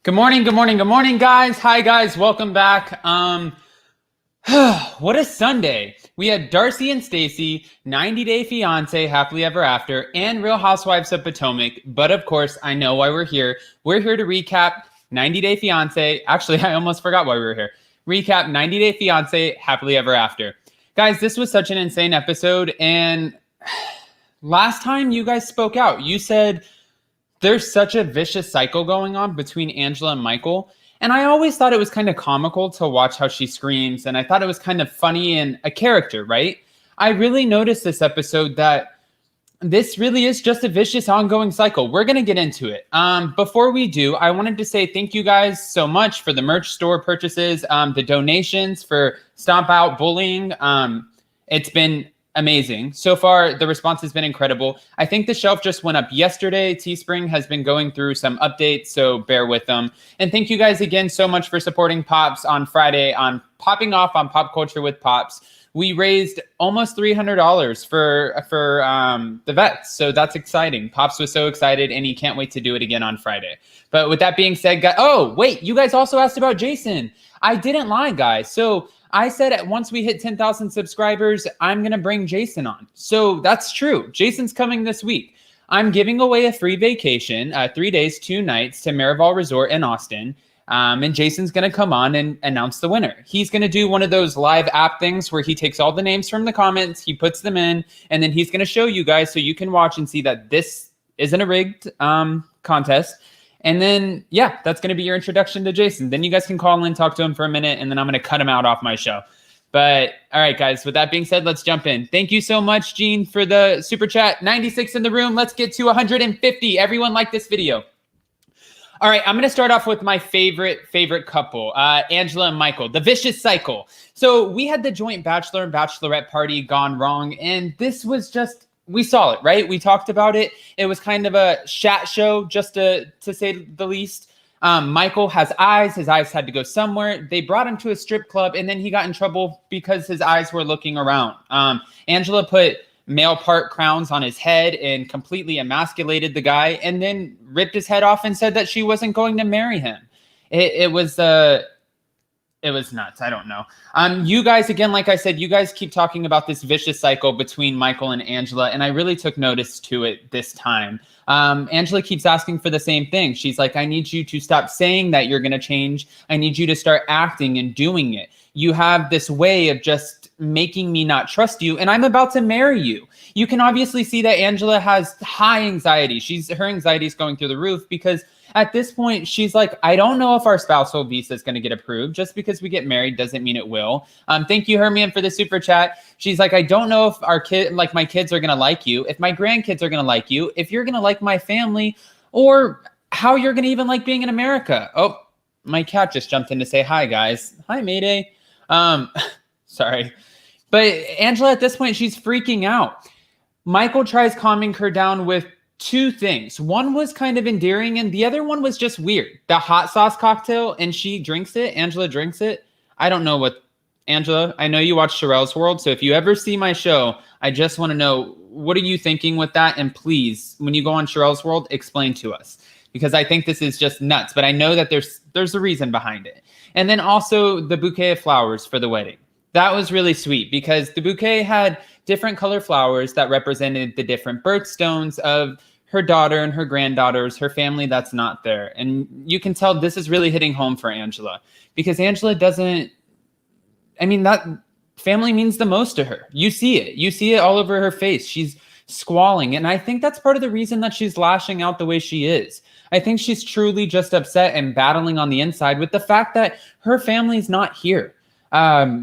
Good morning, guys. Hi, guys. Welcome back. What a Sunday. We had Darcy and Stacy, 90 Day Fiancé, Happily Ever After, and Real Housewives of Potomac. But of course, I know why we're here. We're here to recap 90 Day Fiancé. Actually, I almost forgot why we were here. Recap 90 Day Fiancé, Happily Ever After. Guys, this was such an insane episode. And last time you guys spoke out, you said there's such a vicious cycle going on between Angela and Michael. And I always thought it was kind of comical to watch how she screams. And I thought it was kind of funny and a character, right? I really noticed this episode that this really is just a vicious ongoing cycle. We're going to get into it. Before we do, I wanted to say thank you guys so much for the merch store purchases, the donations for Stomp Out Bullying. It's been amazing. So far, the response has been incredible. I think the shelf just went up yesterday. Teespring has been going through some updates, so bear with them. And thank you guys again so much for supporting Pops on Friday on Popping Off on Pop Culture with Pops. We raised almost $300 for the vets, so that's exciting. Pops was so excited, and he can't wait to do it again on Friday. But with that being said, guys, oh, wait, you guys also asked about Jason. I didn't lie, guys. So I said once we hit 10,000 subscribers, I'm going to bring Jason on. So that's true. Jason's coming this week. I'm giving away a free vacation, 3 days, 2 nights to Miraval Resort in Austin. And Jason's going to come on and announce the winner. He's going to do one of those live app things where he takes all the names from the comments, he puts them in, and then he's going to show you guys so you can watch and see that this isn't a rigged contest. And then, yeah, that's going to be your introduction to Jason. Then you guys can call in, talk to him for a minute, and then I'm going to cut him out off my show. But, all right, guys, with that being said, let's jump in. Thank you so much, Gene, for the super chat. 96 in the room. Let's get to 150. Everyone like this video. All right, I'm going to start off with my favorite couple, Angela and Michael, the vicious cycle. So we had the joint bachelor and bachelorette party gone wrong, and this was just... we saw it, right? We talked about it. It was kind of a chat show, just to say the least. Michael has eyes. His eyes had to go somewhere. They brought him to a strip club, and then he got in trouble because his eyes were looking around. Angela put male part crowns on his head and completely emasculated the guy, and then ripped his head off and said that she wasn't going to marry him. It was nuts. I don't know. You guys, again, like I said, you guys keep talking about this vicious cycle between Michael and Angela, and I really took notice to it this time. Angela keeps asking for the same thing. She's like, I need you to stop saying that you're going to change. I need you to start acting and doing it. You have this way of just making me not trust you, and I'm about to marry you. You can obviously see that Angela has high anxiety. Her anxiety is going through the roof because at this point, she's like, I don't know if our spousal visa is going to get approved. Just because we get married doesn't mean it will. Thank you, Hermione, for the super chat. She's like, I don't know if my kids are going to like you, if my grandkids are going to like you, if you're going to like my family, or how you're going to even like being in America. Oh, my cat just jumped in to say hi, guys. Hi, Mayday. Sorry. But Angela, at this point, she's freaking out. Michael tries calming her down with 2 things. One was kind of endearing, and the other one was just weird. The hot sauce cocktail, and she drinks it. Angela drinks it. I don't know what... Angela, I know you watch Sherelle's World, so if you ever see my show, I just want to know, what are you thinking with that? And please, when you go on Sherelle's World, explain to us. Because I think this is just nuts, but I know that there's a reason behind it. And then also the bouquet of flowers for the wedding. That was really sweet because the bouquet had different color flowers that represented the different birthstones of her daughter and her granddaughters, her family that's not there. And you can tell this is really hitting home for Angela because Angela doesn't, that family means the most to her. You see it. You see it all over her face. She's squalling. And I think that's part of the reason that she's lashing out the way she is. I think she's truly just upset and battling on the inside with the fact that her family's not here.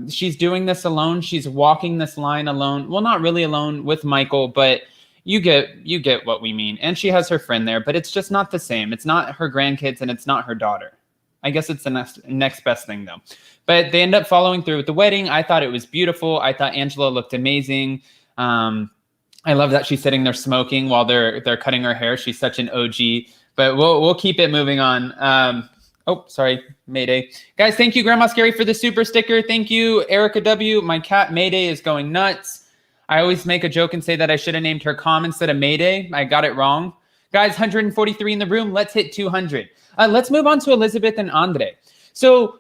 She's doing this alone. She's walking this line alone. Well, not really alone with Michael, but you get what we mean. And she has her friend there, but it's just not the same. It's not her grandkids and it's not her daughter. I guess it's the next best thing though. But they end up following through with the wedding. I thought it was beautiful. I thought Angela looked amazing. I love that she's sitting there smoking while they're cutting her hair. She's such an OG. But we'll keep it moving on. Oh, sorry, Mayday. Guys, thank you, Grandma Scary, for the super sticker. Thank you, Erica W. My cat, Mayday, is going nuts. I always make a joke and say that I should have named her Calm instead of Mayday. I got it wrong Guys, 143 in the room. Let's hit 200. Let's move on to Elizabeth and Andrei. So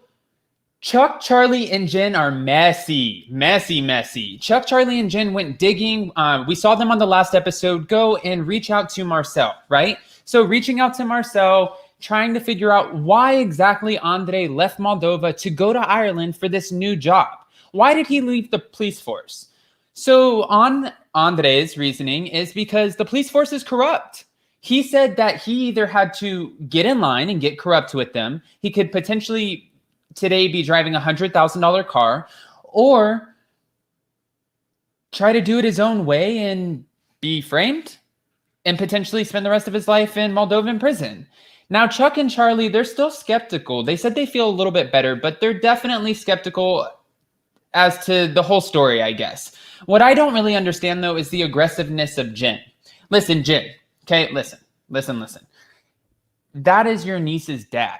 Chuck, Charlie, and Jen are messy. Chuck, Charlie, and Jen went digging. We saw them on the last episode go and reach out to Marcel, right? So reaching out to Marcel, trying to figure out why exactly Andrei left Moldova to go to Ireland for this new job. Why did he leave the police force? So on Andrei's reasoning is because the police force is corrupt. He said that he either had to get in line and get corrupt with them. He could potentially today be driving a $100,000 car, or try to do it his own way and be framed and potentially spend the rest of his life in Moldovan prison. Now, Chuck and Charlie, they're still skeptical. They said they feel a little bit better, but they're definitely skeptical as to the whole story, I guess. What I don't really understand, though, is the aggressiveness of Jen. Listen, Jen, okay, listen. That is your niece's dad.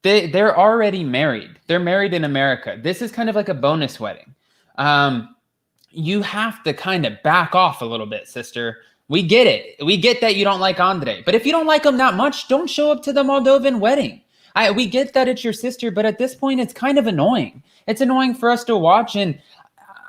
They're already married. They're married in America. This is kind of like a bonus wedding. You have to kind of back off a little bit, sister. We get it. We get that you don't like Andrei. But if you don't like him that much, don't show up to the Moldovan wedding. We get that it's your sister, but at this point, it's kind of annoying. It's annoying for us to watch, and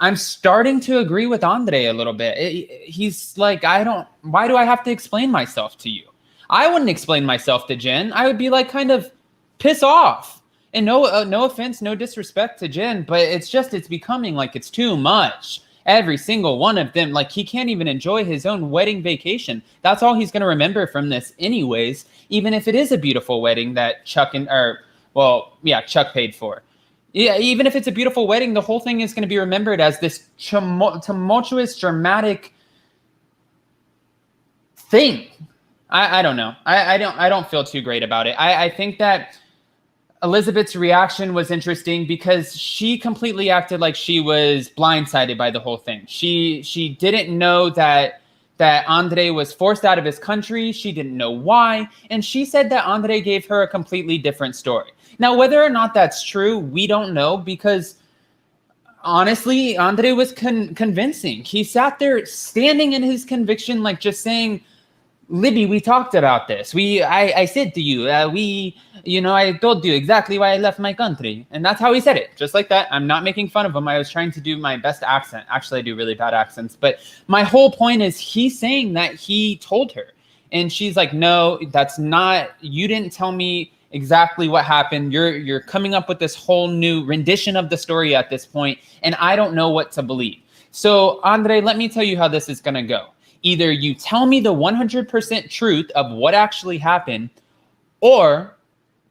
I'm starting to agree with Andrei a little bit. He's like, why do I have to explain myself to you? I wouldn't explain myself to Jen. I would be like, kind of piss off. And no offense, no disrespect to Jen, but it's becoming like it's too much. Every single one of them, like he can't even enjoy his own wedding vacation. That's all he's going to remember from this anyways, even if it is a beautiful wedding that Chuck paid for. Yeah, even if it's a beautiful wedding, the whole thing is going to be remembered as this tumultuous, dramatic thing. I don't know. I don't feel too great about it. I think that Elizabeth's reaction was interesting because she completely acted like she was blindsided by the whole thing. She didn't know that Andrei was forced out of his country. She didn't know why. And she said that Andrei gave her a completely different story. Now, whether or not that's true, we don't know because honestly, Andrei was convincing. He sat there standing in his conviction, like just saying, Libby, we talked about this. I said to you, I told you exactly why I left my country. And that's how he said it, just like that. I'm not making fun of him. I was trying to do my best accent. Actually, I do really bad accents. But my whole point is he's saying that he told her. And she's like, no, that's not, you didn't tell me exactly what happened. You're coming up with this whole new rendition of the story at this point, and I don't know what to believe. So, Andrei, let me tell you how this is going to go. Either you tell me the 100% truth of what actually happened, or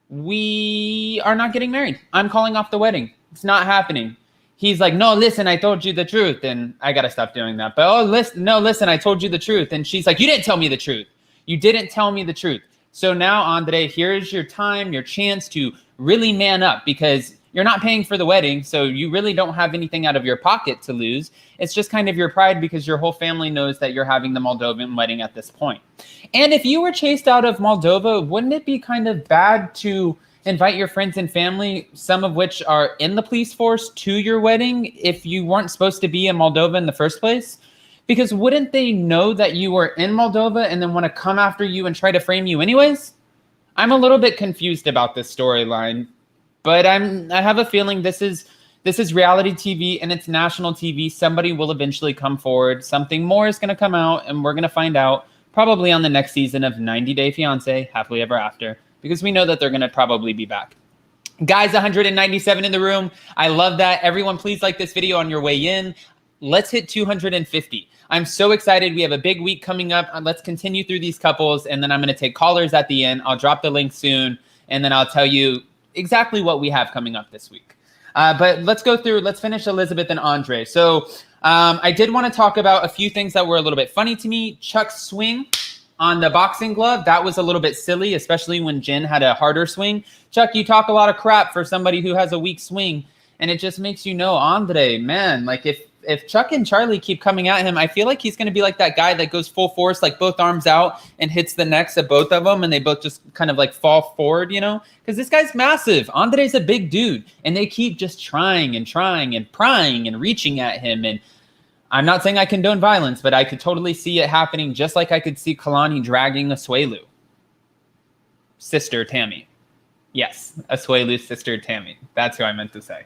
we are not getting married. I'm calling off the wedding. It's not happening. He's like, no, listen, I told you the truth. And I got to stop doing that. But, listen, I told you the truth. And she's like, you didn't tell me the truth. You didn't tell me the truth. So now, Andrei, here's your time, your chance to really man up because you're not paying for the wedding, so you really don't have anything out of your pocket to lose. It's just kind of your pride because your whole family knows that you're having the Moldovan wedding at this point. And if you were chased out of Moldova, wouldn't it be kind of bad to invite your friends and family, some of which are in the police force, to your wedding if you weren't supposed to be in Moldova in the first place? Because wouldn't they know that you were in Moldova and then want to come after you and try to frame you anyways? I'm a little bit confused about this storyline. But I have a feeling this is reality TV and it's national TV. Somebody will eventually come forward. Something more is going to come out, and we're going to find out probably on the next season of 90 Day Fiancé, Happily Ever After, because we know that they're going to probably be back. Guys, 197 in the room. I love that. Everyone, please like this video on your way in. Let's hit 250. I'm so excited. We have a big week coming up. Let's continue through these couples, and then I'm going to take callers at the end. I'll drop the link soon, and then I'll tell you exactly what we have coming up this week. But let's go through, let's finish Elizabeth and Andrei. So I did want to talk about a few things that were a little bit funny to me. Chuck's swing on the boxing glove, that was a little bit silly, especially when Jen had a harder swing. Chuck, you talk a lot of crap for somebody who has a weak swing, and it just makes you know, Andrei, man, like if Chuck and Charlie keep coming at him, I feel like he's going to be like that guy that goes full force, like both arms out and hits the necks of both of them. And they both just kind of like fall forward, because this guy's massive. Andrei's a big dude, and they keep just trying and prying and reaching at him. And I'm not saying I condone violence, but I could totally see it happening, just like I could see Kalani dragging Asuelu. Sister Tammy. Yes, Asuelu's sister Tammy. That's who I meant to say.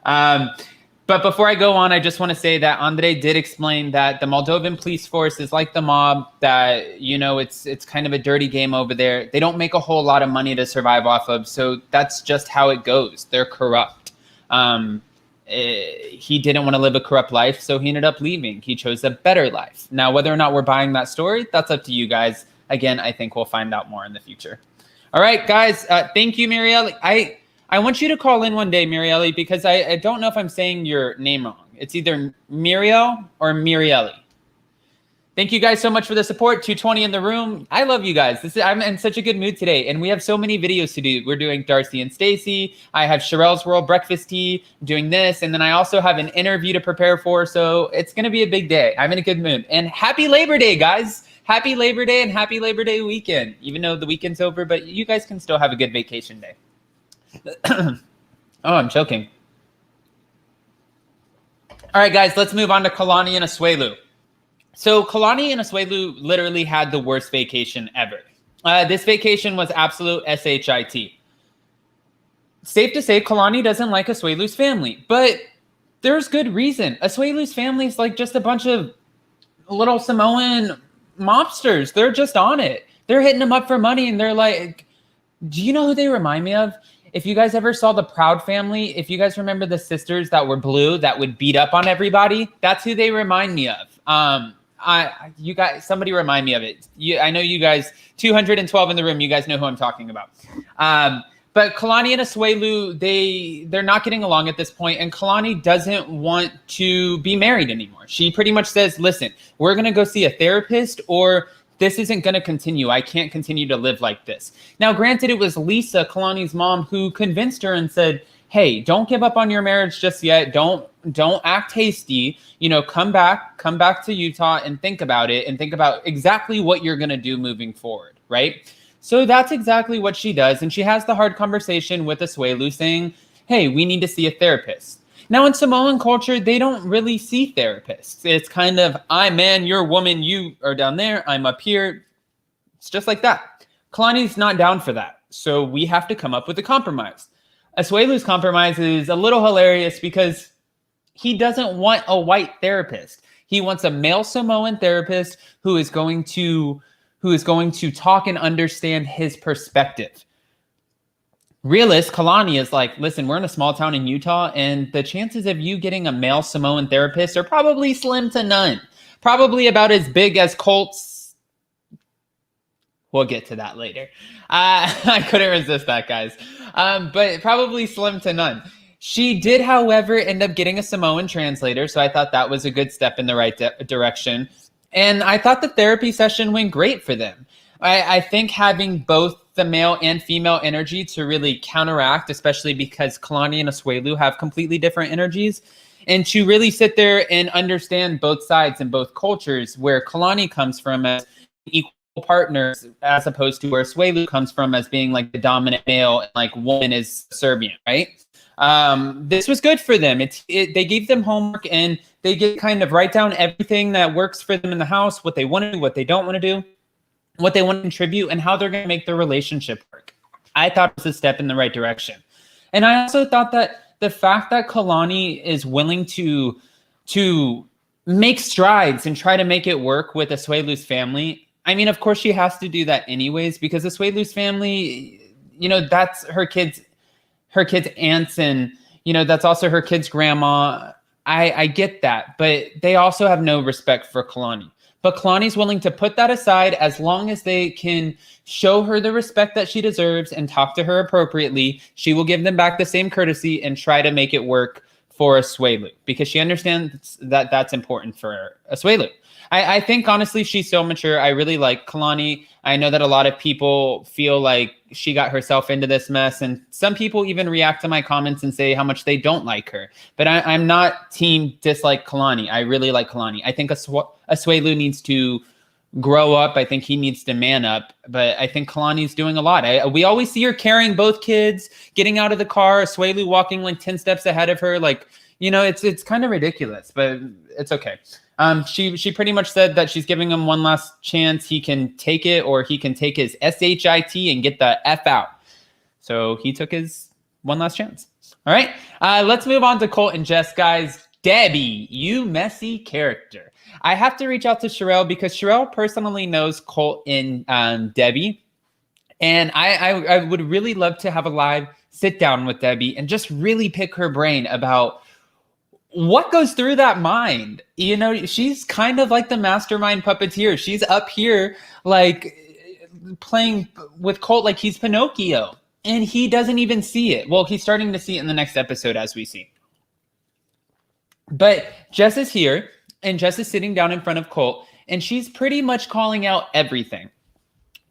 But before I go on, I just want to say that Andrei did explain that the Moldovan police force is like the mob, that, you know, it's kind of a dirty game over there. They don't make a whole lot of money to survive off of, so that's just how it goes. They're corrupt. He didn't want to live a corrupt life, so he ended up leaving. He chose a better life. Now, whether or not we're buying that story, that's up to you guys. Again, I think we'll find out more in the future. All right, guys, thank you, Mirielle. I want you to call in one day, Mirielle, because I don't know if I'm saying your name wrong. It's either Mirielle or Mirielle. Thank you guys so much for the support. 220 in the room. I love you guys. I'm in such a good mood today, and we have so many videos to do. We're doing Darcy and Stacy. I have Sherelle's World Breakfast Tea, doing this, and then I also have an interview to prepare for, so it's going to be a big day. I'm in a good mood. And happy Labor Day, guys. Happy Labor Day and happy Labor Day weekend, even though the weekend's over, but you guys can still have a good vacation day. Oh, I'm choking. All right, guys, let's move on to Kalani and Asuelu. So Kalani and Asuelu literally had the worst vacation ever. This vacation was absolute shit. Safe to say, Kalani doesn't like Asuelu's family, but there's good reason. Asuelu's family is like just a bunch of little Samoan mobsters. They're just on it. They're hitting them up for money, and they're like, do you know who they remind me of? If you guys ever saw the Proud Family, if you guys remember the sisters that were blue that would beat up on everybody, that's who they remind me of. You guys, somebody remind me of it. I know you guys, 212 in the room, you guys know who I'm talking about. But Kalani and Asuelu, they're not getting along at this point, and Kalani doesn't want to be married anymore. She pretty much says, listen, we're going to go see a therapist, or this isn't going to continue. I can't continue to live like this. Now, granted, it was Lisa, Kalani's mom, who convinced her and said, hey, don't give up on your marriage just yet. Don't act hasty. You know, come back to Utah and think about it, and think about exactly what you're going to do moving forward, right? So that's exactly what she does. And she has the hard conversation with Asuelu saying, hey, we need to see a therapist. Now, in Samoan culture, they don't really see therapists. It's kind of, I'm man, you're woman, you are down there, I'm up here. It's just like that. Kalani's not down for that. So we have to come up with a compromise. Asuelu's compromise is a little hilarious because he doesn't want a white therapist. He wants a male Samoan therapist who is going to talk and understand his perspective. Realist, Kalani is like, listen, we're in a small town in Utah, and the chances of you getting a male Samoan therapist are probably slim to none. Probably about as big as Colt's. We'll get to that later. I couldn't resist that, guys. But probably slim to none. She did, however, end up getting a Samoan translator, so I thought that was a good step in the right direction. And I thought the therapy session went great for them. I think having both the male and female energy to really counteract, especially because Kalani and Asuelu have completely different energies, and to really sit there and understand both sides and both cultures, where Kalani comes from as equal partners, as opposed to where Asuelu comes from as being like the dominant male, and like woman is Serbian, right? This was good for them. They gave them homework, and they get kind of write down everything that works for them in the house, what they want to do, what they don't want to do, what they want to contribute, and how they're going to make their relationship work. I thought it was a step in the right direction. And I also thought that the fact that Kalani is willing to make strides and try to make it work with Asuelu's family, I mean, of course she has to do that anyways, because Asuelu's family, you know, that's her kids' aunts, and, you know, that's also her kid's grandma. I get that, but they also have no respect for Kalani. But Kalani's willing to put that aside as long as they can show her the respect that she deserves and talk to her appropriately. She will give them back the same courtesy and try to make it work for Asuelu, because she understands that that's important for Asuelu. I think, honestly, she's so mature. I really like Kalani. I know that a lot of people feel like she got herself into this mess, and some people even react to my comments and say how much they don't like her. But I'm not team dislike Kalani. I really like Kalani. I think Asuelu needs to grow up. I think he needs to man up. But I think Kalani's doing a lot. We always see her carrying both kids, getting out of the car, Asuelu walking like 10 steps ahead of her. Like, it's kind of ridiculous, but it's okay. She pretty much said that she's giving him one last chance. He can take it, or he can take his SHIT and get the F out. So he took his one last chance. All right, let's move on to Colt and Jess, guys. Debbie, you messy character. I have to reach out to Sherelle because Sherelle personally knows Colt and Debbie. And I would really love to have a live sit down with Debbie and just really pick her brain about what goes through that mind. She's kind of like the mastermind puppeteer. She's up here like playing with Colt like he's Pinocchio. And he doesn't even see it. Well, he's starting to see it in the next episode, as we see. But Jess is here, and Jess is sitting down in front of Colt, and she's pretty much calling out everything.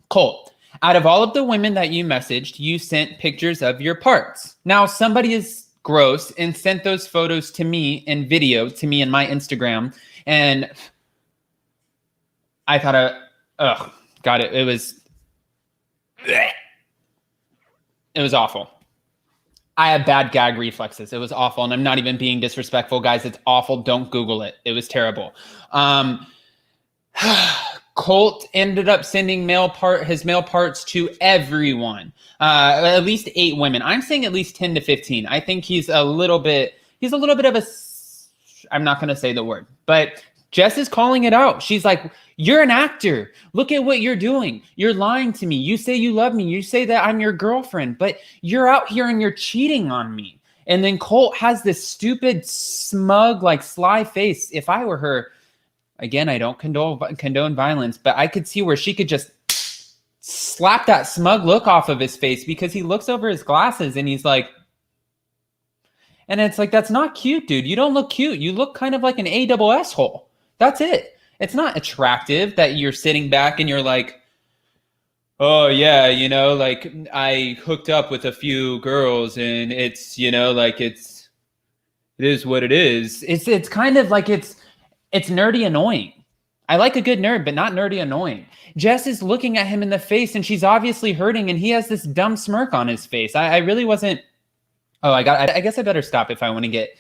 Colt, out of all of the women that you messaged, you sent pictures of your parts. Now, somebody is gross and sent those photos to me and video to me in my Instagram, and I thought, God, it was awful. I have bad gag reflexes. It was awful. And I'm not even being disrespectful, guys. It's awful. Don't Google it. It was terrible. Colt ended up sending his male parts to everyone. At least 8 women. I'm saying at least 10 to 15. I think he's a little bit of a, I'm not going to say the word, but Jess is calling it out. She's like, you're an actor. Look at what you're doing. You're lying to me. You say you love me. You say that I'm your girlfriend, but you're out here and you're cheating on me. And then Colt has this stupid, smug, like sly face. If I were her, again, I don't condone violence, but I could see where she could just slap that smug look off of his face, because he looks over his glasses and he's like, and it's like, that's not cute, dude. You don't look cute. You look kind of like an A-double-S hole. That's it. It's not attractive that you're sitting back and you're like, oh yeah, like I hooked up with a few girls and it's, like it is what it is. It's kind of like it's nerdy annoying. I like a good nerd, but not nerdy annoying. Jess is looking at him in the face and she's obviously hurting and he has this dumb smirk on his face. I really wasn't. Oh, I guess I better stop if I want to get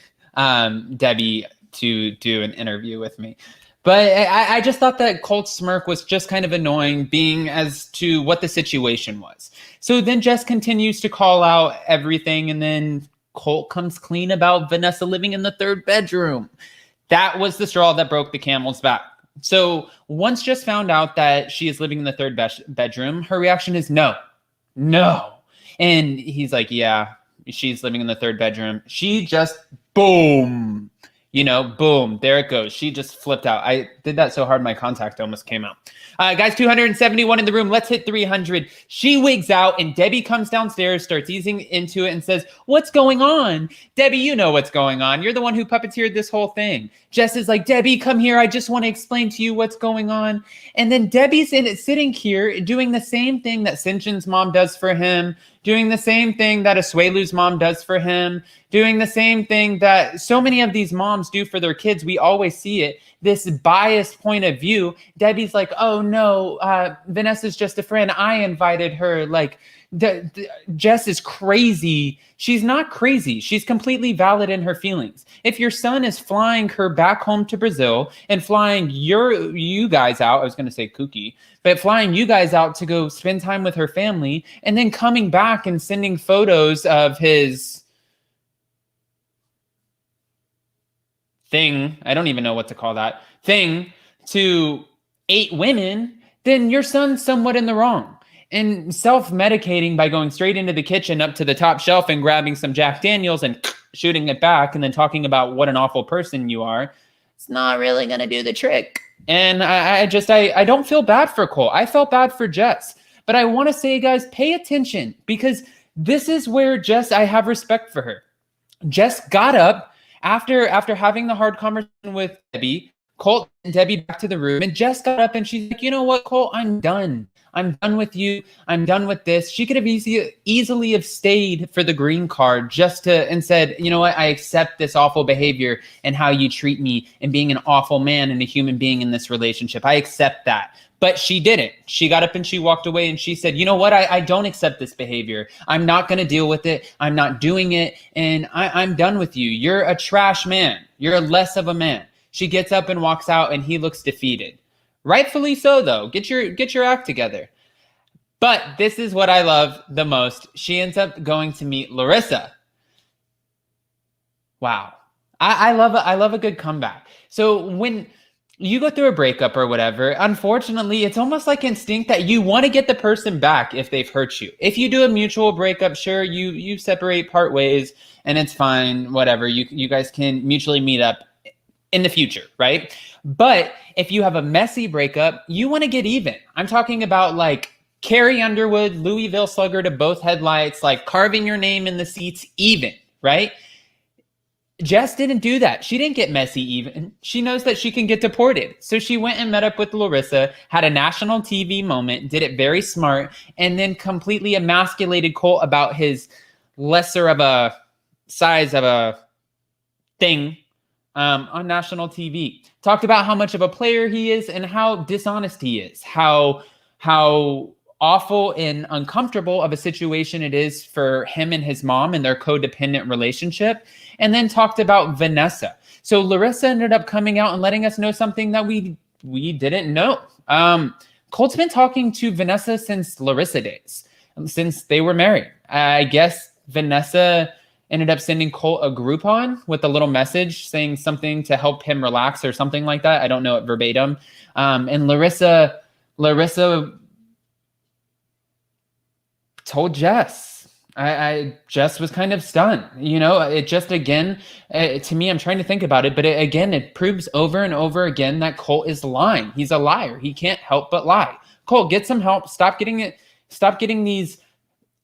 Debbie to do an interview with me. But I just thought that Colt's smirk was just kind of annoying, being as to what the situation was. So then Jess continues to call out everything, and then Colt comes clean about Vanessa living in the 3rd bedroom. That was the straw that broke the camel's back. So once Jess found out that she is living in the 3rd bedroom, her reaction is no. And he's like, yeah, she's living in the 3rd bedroom. She just, boom, boom, there it goes. She just flipped out. I did that so hard my contact almost came out. Guys, 271 in the room. Let's hit 300. She wigs out and Debbie comes downstairs, starts easing into it and says, what's going on? Debbie, you know what's going on. You're the one who puppeteered this whole thing. Jess is like, Debbie, come here. I just want to explain to you what's going on. And then Debbie's sitting here doing the same thing that Sinjin's mom does for him, doing the same thing that Asuelu's mom does for him, doing the same thing that so many of these moms do for their kids. We always see it. This biased point of view. Debbie's like, oh no, Vanessa's just a friend. I invited her. Like, Jess is crazy. She's not crazy. She's completely valid in her feelings. If your son is flying her back home to Brazil and flying you guys out, I was going to say kooky, but flying you guys out to go spend time with her family and then coming back and sending photos of his thing, I don't even know what to call that, thing to 8 women, then your son's somewhat in the wrong. And self-medicating by going straight into the kitchen up to the top shelf and grabbing some Jack Daniels and shooting it back and then talking about what an awful person you are, it's not really going to do the trick. And I don't feel bad for Cole. I felt bad for Jess. But I want to say, guys, pay attention, because this is where Jess, I have respect for her. Jess got up after having the hard conversation with Debbie, Colt and Debbie back to the room, and Jess got up and she's like, you know what, Colt, I'm done. I'm done with you. I'm done with this. She could have easily have stayed for the green card and said, you know what, I accept this awful behavior and how you treat me and being an awful man and a human being in this relationship. I accept that. But she didn't. She got up and she walked away and she said, you know what? I don't accept this behavior. I'm not going to deal with it. I'm not doing it. And I'm done with you. You're a trash man. You're less of a man. She gets up and walks out and he looks defeated. Rightfully so, though. Get your act together. But this is what I love the most. She ends up going to meet Larissa. Wow. I love a good comeback. So when you go through a breakup or whatever, unfortunately, it's almost like instinct that you want to get the person back if they've hurt you. If you do a mutual breakup, sure, you separate, part ways, and it's fine, whatever. You guys can mutually meet up in the future, right? But if you have a messy breakup, you want to get even. I'm talking about like Carrie Underwood, Louisville Slugger to both headlights, like carving your name in the seats even, right? Jess didn't do that. She didn't get messy even. She knows that she can get deported. So she went and met up with Larissa, had a national TV moment, did it very smart, and then completely emasculated Colt about his lesser of a size of a thing on national TV. Talked about how much of a player he is and how dishonest he is, how awful and uncomfortable of a situation it is for him and his mom and their codependent relationship, and then talked about Vanessa. So Larissa ended up coming out and letting us know something that we didn't know. Colt's been talking to Vanessa since Larissa days, since they were married. I guess Vanessa ended up sending Colt a Groupon with a little message saying something to help him relax or something like that. I don't know it verbatim. And Larissa told Jess. Jess was kind of stunned. You know, it just, again, to me, I'm trying to think about it, but it proves over and over again that Colt is lying. He's a liar. He can't help but lie. Colt, get some help. Stop getting these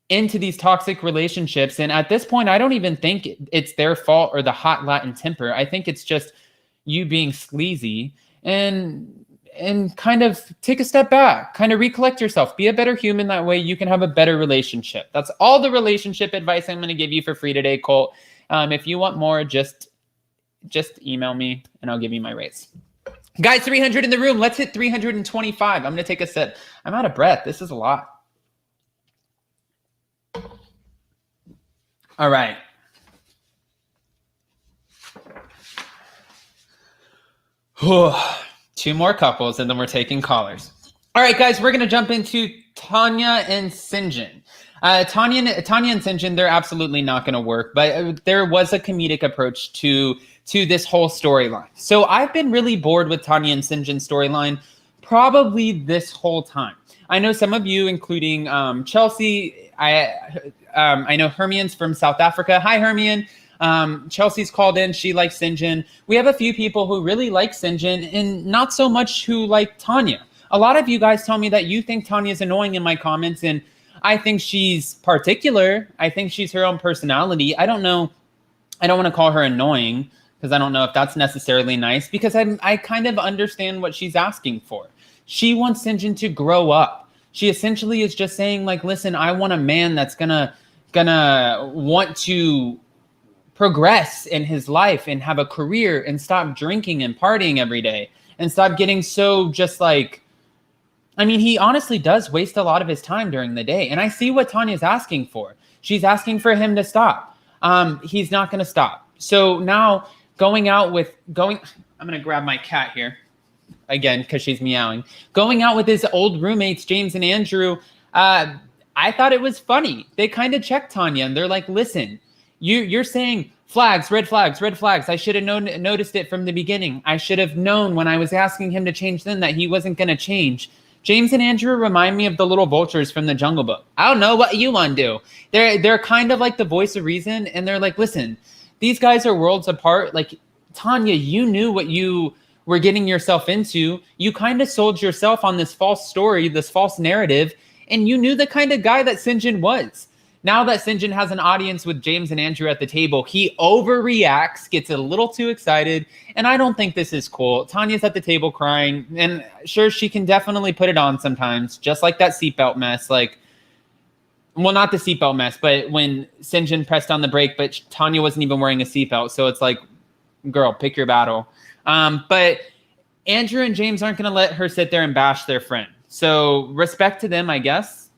into these toxic relationships. And at this point, I don't even think it's their fault or the hot Latin temper. I think it's just you being sleazy and kind of take a step back, kind of recollect yourself, be a better human. That way you can have a better relationship. That's all the relationship advice I'm going to give you for free today, Colt. If you want more, just email me and I'll give you my rates. Guys, 300 in the room. Let's hit 325. I'm going to take a sip. I'm out of breath. This is a lot. All right. Two more couples, and then we're taking callers. All right, guys, we're going to jump into Tonya and Sinjin. Tonya and Sinjin, they're absolutely not going to work, but there was a comedic approach to this whole storyline. So I've been really bored with Tonya and Sinjin's storyline probably this whole time. I know some of you, including Chelsea, I know Hermion's from South Africa. Hi, Hermione. Chelsea's called in. She likes Sinjin. We have a few people who really like Sinjin and not so much who like Tonya. A lot of you guys tell me that you think Tanya's annoying in my comments, and I think she's particular. I think she's her own personality. I don't know. I don't want to call her annoying because I don't know if that's necessarily nice, because I kind of understand what she's asking for. She wants Sinjin to grow up. She essentially is just saying, like, listen, I want a man that's gonna want to progress in his life and have a career and stop drinking and partying every day and stop getting so just like, I mean, he honestly does waste a lot of his time during the day. And I see what Tanya's asking for. She's asking for him to stop. He's not going to stop. So now I'm going to grab my cat here again, because she's meowing. Going out with his old roommates, James and Andrew, I thought it was funny. They kind of checked Tonya and they're like, listen, you're saying flags, red flags, red flags. I should have noticed it from the beginning. I should have known when I was asking him to change then that he wasn't going to change. James and Andrew remind me of the little vultures from the Jungle Book. I don't know what you want to do. They're kind of like the voice of reason, and they're like, listen, these guys are worlds apart. Like, Tonya, you knew what you were getting yourself into. You kind of sold yourself on this false story, this false narrative, and you knew the kind of guy that Sinjin was. Now that Sinjin has an audience with James and Andrew at the table, he overreacts, gets a little too excited, and I don't think this is cool. Tonya's at the table crying, and sure, she can definitely put it on sometimes, just like that seatbelt mess. Like, well, not the seatbelt mess, but when Sinjin pressed on the brake, but Tonya wasn't even wearing a seatbelt, so it's like, girl, pick your battle. But Andrew and James aren't going to let her sit there and bash their friend. So respect to them, I guess.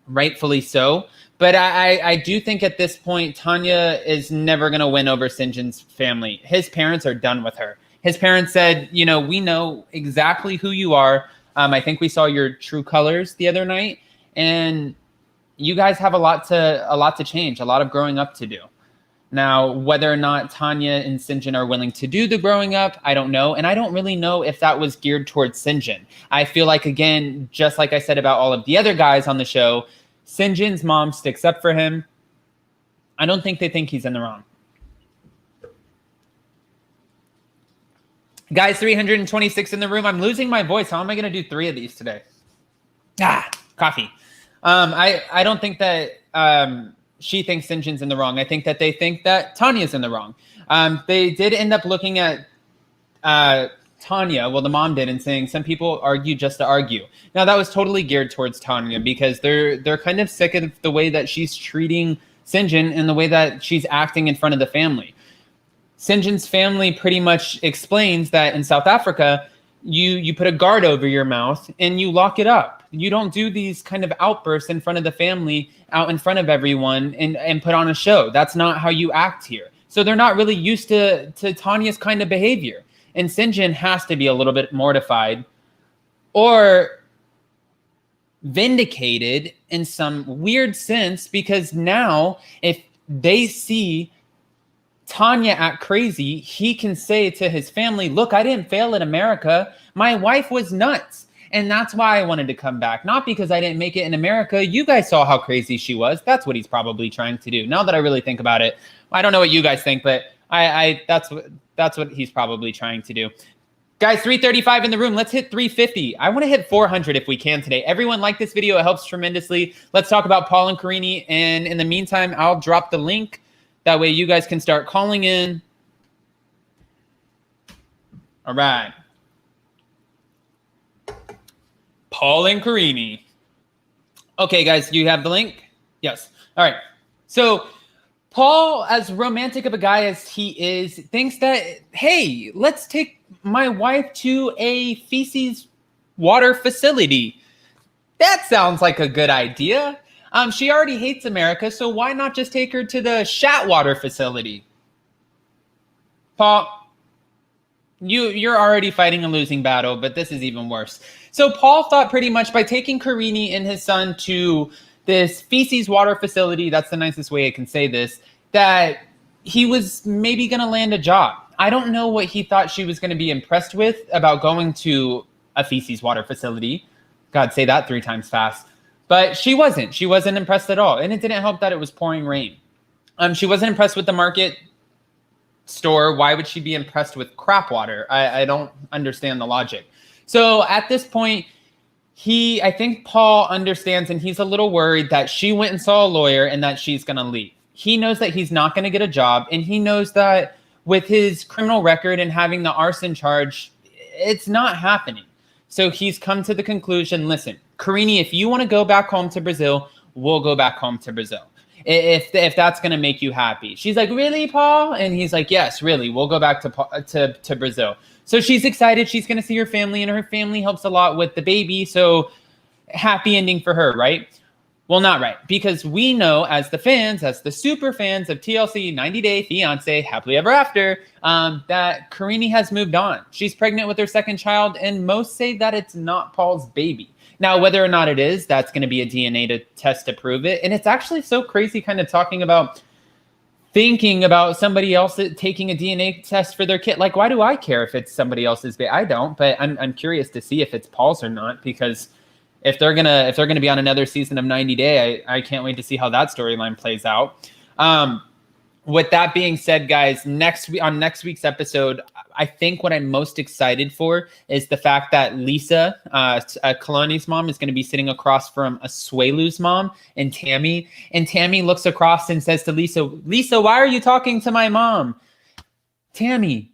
Rightfully so. But I do think at this point, Tonya is never going to win over Sinjin's family. His parents are done with her. His parents said, we know exactly who you are. I think we saw your true colors the other night. And you guys have a lot to change, a lot of growing up to do. Now, whether or not Tonya and Sinjin are willing to do the growing up, I don't know. And I don't really know if that was geared towards Sinjin. I feel like, again, just like I said about all of the other guys on the show, Sinjin's mom sticks up for him. I don't think they think he's in the wrong. Guys, 326 in the room. I'm losing my voice. How am I going to do 3 of these today? Coffee. I don't think that she thinks Sinjin's in the wrong. I think that they think that Tonya's in the wrong. They did end up looking at Tonya, well, the mom did, and saying some people argue just to argue. Now, that was totally geared towards Tonya because they're kind of sick of the way that she's treating Sinjin and the way that she's acting in front of the family. Sinjin's family pretty much explains that in South Africa, you put a guard over your mouth and you lock it up. You don't do these kind of outbursts in front of the family, out in front of everyone, and put on a show. That's not how you act here. So they're not really used to Tonya's kind of behavior. And Sinjin has to be a little bit mortified or vindicated in some weird sense, because now if they see Tonya act crazy, he can say to his family, look, I didn't fail in America. My wife was nuts. And that's why I wanted to come back. Not because I didn't make it in America. You guys saw how crazy she was. That's what he's probably trying to do. Now that I really think about it, I don't know what you guys think, but that's what he's probably trying to do. Guys, 335 in the room. Let's hit 350. I want to hit 400 if we can today. Everyone like this video. It helps tremendously. Let's talk about Paul and Karine. And in the meantime, I'll drop the link. That way you guys can start calling in. All right. Paul and Karine. Okay, guys, you have the link? Yes. All right. So Paul, as romantic of a guy as he is, thinks that, hey, let's take my wife to a feces water facility. That sounds like a good idea. She already hates America, so why not just take her to the shat water facility? Paul, you're already fighting a losing battle, but this is even worse. So Paul thought pretty much by taking Karine and his son to this feces water facility, that's the nicest way I can say this, that he was maybe going to land a job. I don't know what he thought she was going to be impressed with about going to a feces water facility. God, say that 3 times fast. But she wasn't. She wasn't impressed at all. And it didn't help that it was pouring rain. She wasn't impressed with the market store. Why would she be impressed with crap water? I don't understand the logic. So at this point, I think Paul understands, and he's a little worried that she went and saw a lawyer and that she's going to leave. He knows that he's not going to get a job, and he knows that with his criminal record and having the arson charge, it's not happening. So he's come to the conclusion, listen, Karine, if you want to go back home to Brazil, we'll go back home to Brazil. If that's going to make you happy. She's like, really, Paul? And he's like, yes, really. We'll go back to Brazil. So she's excited. She's going to see her family, and her family helps a lot with the baby. So happy ending for her, right? Well, not right. Because we know as the fans, as the super fans of TLC 90 Day Fiancé Happily Ever After, that Karine has moved on. She's pregnant with her 2nd child, and most say that it's not Paul's baby. Now, whether or not it is, that's going to be a DNA test to prove it. And it's actually so crazy kind of talking about thinking about somebody else taking a DNA test for their kid. Like, why do I care if it's somebody else's baby? I don't, but I'm curious to see if it's Paul's or not, because if they're gonna be on another season of 90 Day, I can't wait to see how that storyline plays out. With that being said, guys, on next week's episode, I think what I'm most excited for is the fact that Lisa, Kalani's mom, is going to be sitting across from Asuelu's mom and Tammy. And Tammy looks across and says to Lisa, Lisa, why are you talking to my mom? Tammy,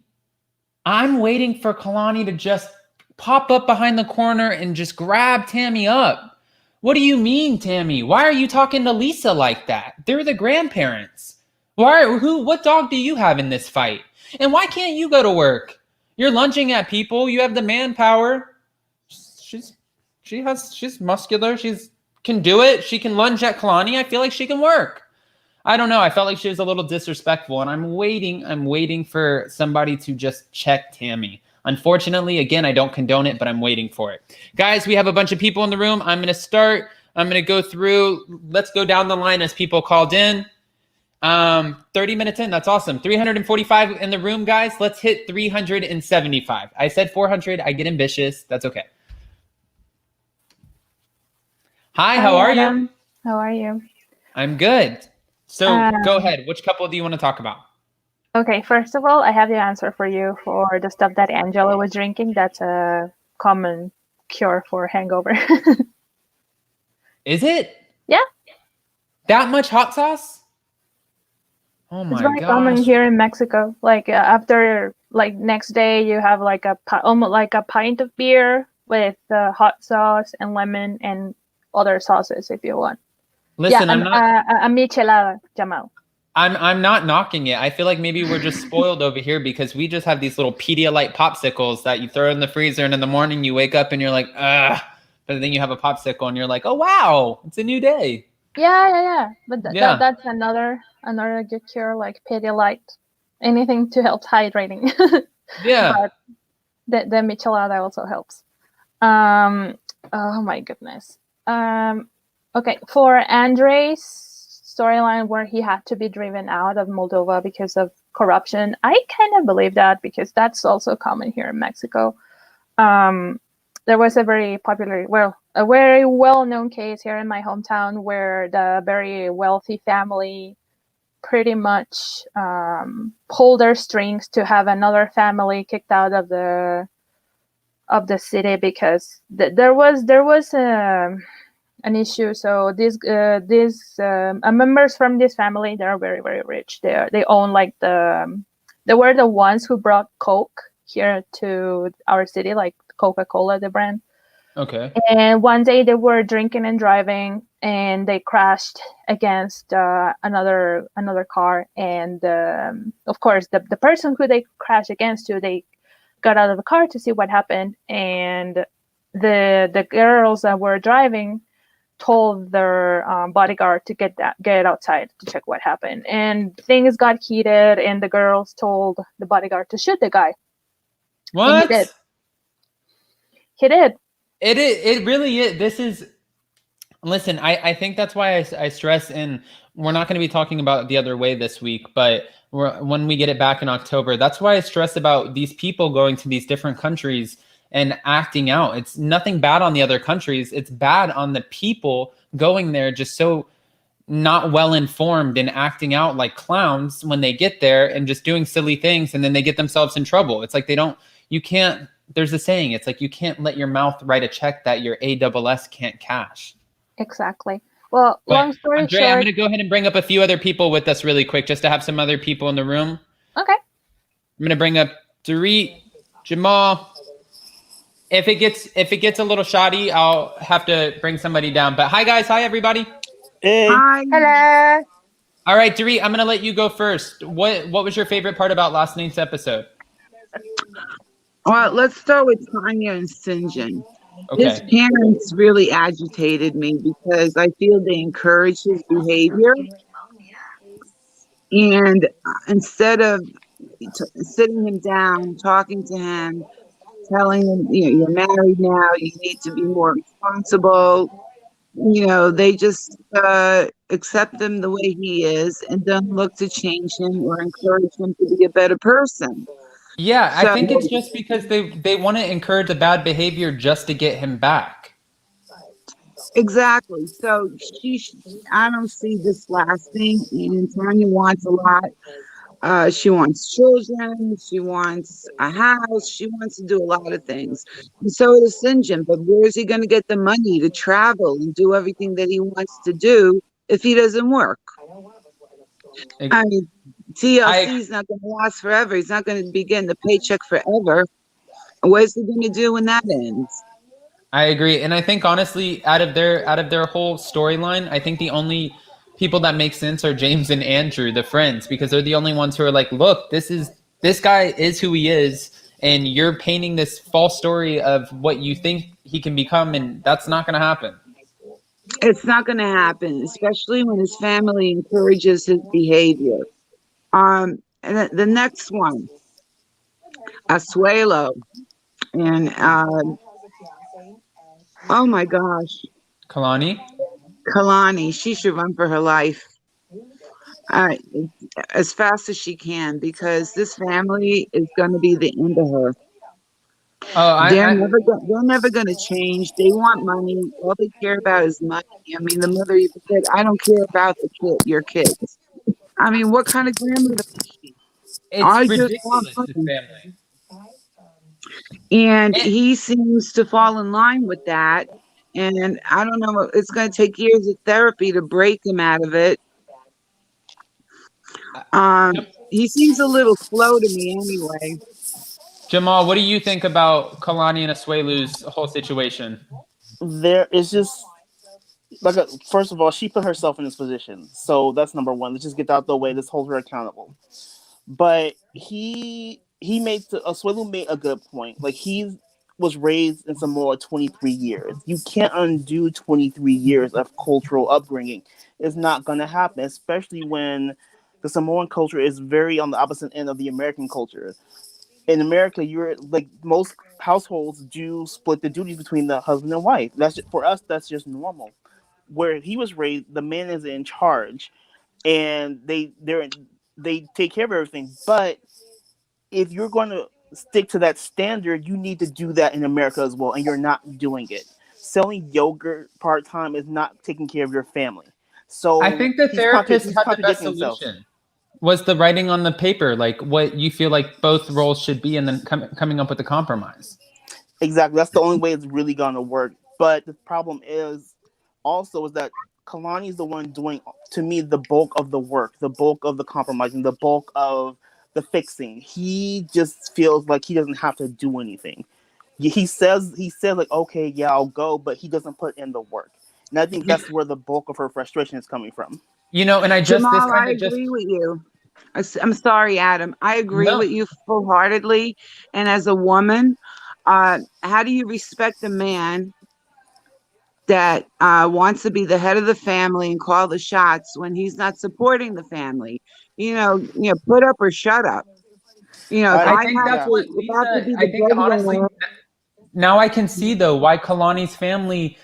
I'm waiting for Kalani to just pop up behind the corner and just grab Tammy up. What do you mean, Tammy? Why are you talking to Lisa like that? They're the grandparents. What dog do you have in this fight? And why can't you go to work? You're lunging at people. You have the manpower. She's muscular. She's can do it. She can lunge at Kalani. I feel like she can work. I don't know. I felt like she was a little disrespectful, and I'm waiting for somebody to just check Tammy. Unfortunately, again, I don't condone it, but I'm waiting for it. Guys, we have a bunch of people in the room. I'm going to start. I'm going to go through. Let's go down the line as people called in. 30 minutes in. That's awesome. 345 in the room, guys. Let's hit 375. I said 400. I get ambitious. That's okay. Hi, how are you? How are you? I'm good. So go ahead. Which couple do you want to talk about? Okay, first of all, I have the answer for you for the stuff that Angela was drinking. That's a common cure for hangover. Is it? Yeah. That much hot sauce? Oh my gosh. It's very common here in Mexico. Like after, like next day, you have like almost like a pint of beer with hot sauce and lemon and other sauces if you want. Listen, yeah, I'm not a michelada, Jamal. I'm not knocking it. I feel like maybe we're just spoiled over here because we just have these little Pedialyte popsicles that you throw in the freezer, and in the morning you wake up and you're like, ugh. But then you have a popsicle and you're like, oh wow, it's a new day. Yeah. But that's another good cure, like Pedialyte, anything to help hydrating. Yeah. But the michelada also helps. Oh my goodness. Okay, for Andrei's storyline where he had to be driven out of Moldova because of corruption, I kind of believe that because that's also common here in Mexico. There was a very well-known case here in my hometown where the very wealthy family pretty much pulled their strings to have another family kicked out of the city because there was an issue. So these members from this family, they're very, very rich. They own like they were the ones who brought Coke here to our city, like Coca-Cola, the brand. Okay. And one day they were drinking and driving, and they crashed against another car. And of course, the person who they crashed against, they got out of the car to see what happened, and the girls that were driving told their bodyguard to get outside to check what happened, and things got heated, and the girls told the bodyguard to shoot the guy. What? He did. It really is. This is. Listen, I think that's why I stress, and we're not going to be talking about the other way this week, but when we get it back in October, that's why I stress about these people going to these different countries and acting out. It's nothing bad on the other countries. It's bad on the people going there just so not well informed and acting out like clowns when they get there and just doing silly things, and then they get themselves in trouble. It's like there's a saying, it's like you can't let your mouth write a check that your ASS can't cash. Exactly. Well, long story Andrei, short, I'm going to go ahead and bring up a few other people with us really quick, just to have some other people in the room. Okay. I'm going to bring up Dorit, Jamal. If it gets a little shoddy, I'll have to bring somebody down. But hi guys, hi everybody. Hey. Hi. Hello. All right, Dorit, I'm going to let you go first. What was your favorite part about last night's episode? Well, let's start with Tonya and Sinjin. Okay. His parents really agitated me because I feel they encourage his behavior. And instead of sitting him down, talking to him, telling him, you're married now, you need to be more responsible, they just accept him the way he is and don't look to change him or encourage him to be a better person. Yeah, I think it's just because they want to encourage the bad behavior just to get him back. Exactly. So I don't see this lasting, and Tonya wants a lot She wants children. She wants a house. She wants to do a lot of things. And so does Sinjin. But where is he going to get the money to travel and do everything that he wants to do if he doesn't work? I mean, I TLC is not going to last forever. He's not going to be getting the paycheck forever. What's he going to do when that ends? I agree, and I think honestly, out of their whole storyline, I think the only people that make sense are James and Andrew, the friends, because they're the only ones who are like, look, this guy is who he is, and you're painting this false story of what you think he can become, and that's not going to happen. It's not going to happen, especially when his family encourages his behavior. And the next one, Asuelo, and oh my gosh, Kalani, Kalani, she should run for her life uh, as fast as she can because this family is going to be the end of her. oh, They're never going to change. They want money. All they care about is money. I mean, the mother even said, "I don't care about your kids." I mean, what kind of grandmother is she? it's I just want ridiculous. This money. family. And And he seems to fall in line with that. And I don't know, it's going to take years of therapy to break him out of it. Um, he seems a little slow to me anyway. Jamal, what do you think about Kalani and Asuelu's whole situation? There is just first of all, she put herself in this position, so that's number one. Let's just get that out the way. Let's hold her accountable. But he made Oswelu made a good point. Like he was raised in Samoa 23 years. You can't undo 23 years of cultural upbringing. It's not going to happen, especially when the Samoan culture is very on the opposite end of the American culture. In America, you're like most households do split the duties between the husband and wife. That's just, for us. That's just normal. Where he was raised, the man is in charge, and they take care of everything. But if you're going to stick to that standard, you need to do that in America as well, and you're not doing it. Selling yogurt part time is not taking care of your family. I So think the therapist he's had the best contradicting himself. solution. Was the writing on the paper, like what you feel like both roles should be, and then coming up with a compromise. Exactly. That's the only way it's really gonna work. But the problem is also is that Kalani is the one doing to me the bulk of the work, the bulk of the compromising, the bulk of the fixing. He just feels like he doesn't have to do anything. He says like, okay, yeah, I'll go, but he doesn't put in the work. And I think You, that's where the bulk of her frustration is coming from. and I just this Jamal, kind I of just agree with you. I'm sorry, Adam. I agree no. with you full heartedly. And as a woman, how do you respect a man that wants to be the head of the family and call the shots when he's not supporting the family? Put up or shut up. If I I I think have that's yeah. to, what if I have to Lisa. be I the think honestly, breadwinner, now I can see though why Kalani's family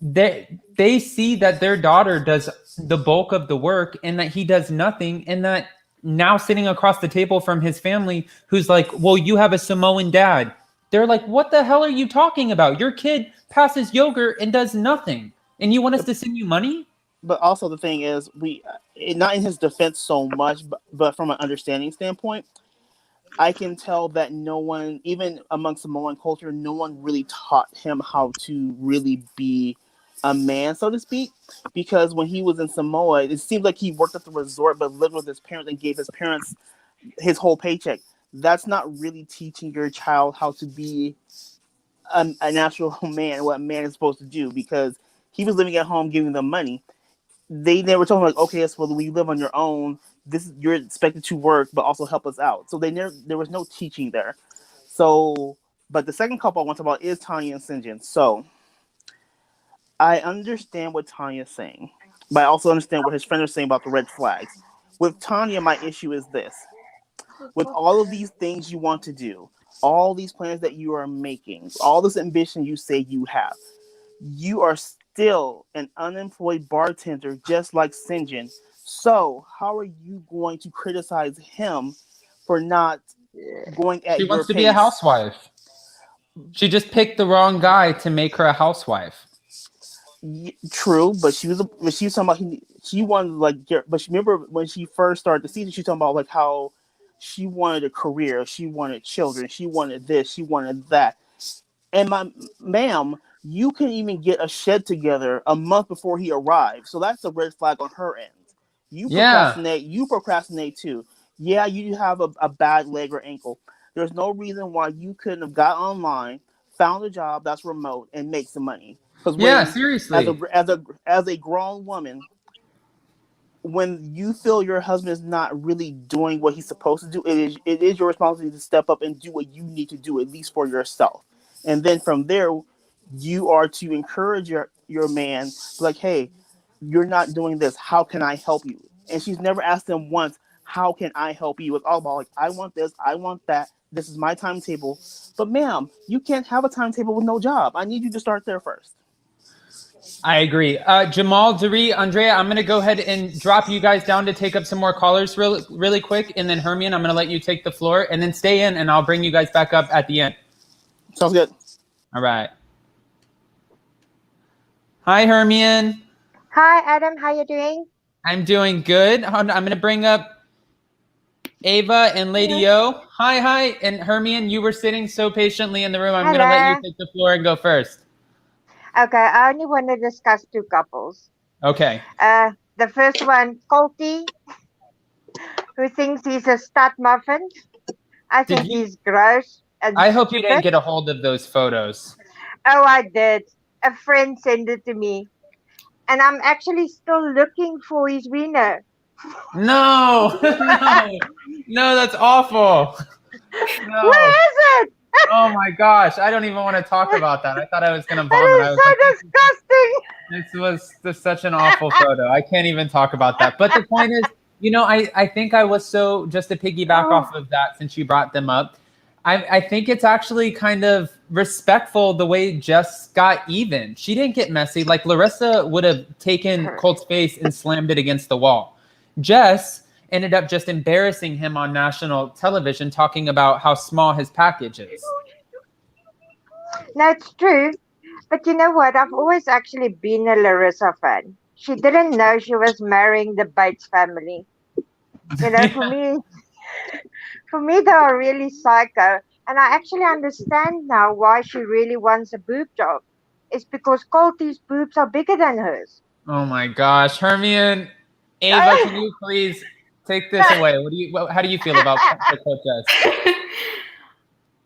they see that their daughter does the bulk of the work and that he does nothing, and that now sitting across the table from his family who's like, well, you have a Samoan dad. They're like, what the hell are you talking about? Your kid passes yogurt and does nothing, and you want us to send you money? But also the thing is, not in his defense so much, but from an understanding standpoint, I can tell that no one, even among Samoan culture, no one really taught him how to really be a man, so to speak. Because when he was in Samoa, it seemed like he worked at the resort, but lived with his parents and gave his parents his whole paycheck. That's not really teaching your child how to be a natural man, what a man is supposed to do. Because he was living at home, giving them money. They never told him like, okay, so when you live on your own, you're expected to work, but also help us out. So there was no teaching there. So, but the second couple I want to talk about is Tonya and Sinjin. So I understand what Tanya's saying, but I also understand what his friend is saying about the red flags. With Tonya, my issue is this: with all of these things you want to do, all these plans that you are making, all this ambition you say you have, you are still an unemployed bartender just like Sinjin. So, how are you going to criticize him for not going She at your wants to be a pace? housewife. She just picked the wrong guy to make her a housewife. True, but she was talking about she wanted like, but she, remember when she first started the season, she was talking about like how She wanted a career. She wanted children. She wanted this. She wanted that. And ma'am, you couldn't even get a shed together a month before he arrived. So that's a red flag on her end. You procrastinate. You procrastinate too. Yeah, you have a bad leg or ankle. There's no reason why you couldn't have got online, found a job that's remote, and make some money. Because seriously, as a grown woman, when you feel your husband is not really doing what he's supposed to do, it is your responsibility to step up and do what you need to do, at least for yourself. And then from there, you are to encourage your man, like, hey, you're not doing this. How can I help you? And she's never asked him once, how can I help you? It's all about like, I want this, I want that. This is my timetable. But ma'am, you can't have a timetable with no job. I need you to start there first. I agree. Jamal, Doree, Andrea, I'm going to go ahead and drop you guys down to take up some more callers really quick. And then Hermione, I'm going to let you take the floor and then stay in and I'll bring you guys back up at the end. Sounds good. All right. Hi, Hermione. Hi, Adam. How you doing? I'm doing good. I'm going to bring up Ava and Lady O. Hi. And Hermione, you were sitting so patiently in the room. I'm going to let you take the floor and go first. Okay, I only want to discuss two couples. Okay. The first one, Colty, who thinks he's a stud muffin. I think he's gross. And I hope you didn't get a hold of those photos. Oh, I did. A friend sent it to me. And I'm actually still looking for his wiener. No, that's awful. No. Where is it? Oh my gosh, I don't even want to talk about that. I thought I was going to vomit. That is so disgusting. This was just such an awful photo. I can't even talk about that. But the point is, I think I was so, just to piggyback off of that since you brought them up, I think it's actually kind of respectful the way Jess got even. She didn't get messy. Like Larissa would have taken Colt's face and slammed it against the wall. Jess ended up just embarrassing him on national television, talking about how small his package is. No, it's true. But you know what? I've always actually been a Larissa fan. She didn't know she was marrying the Bates family. For me, they are really psycho. And I actually understand now why she really wants a boob job. It's because Colty's boobs are bigger than hers. Oh my gosh. Hermione, Ava, can you please take this away? How do you feel about Colt Jess?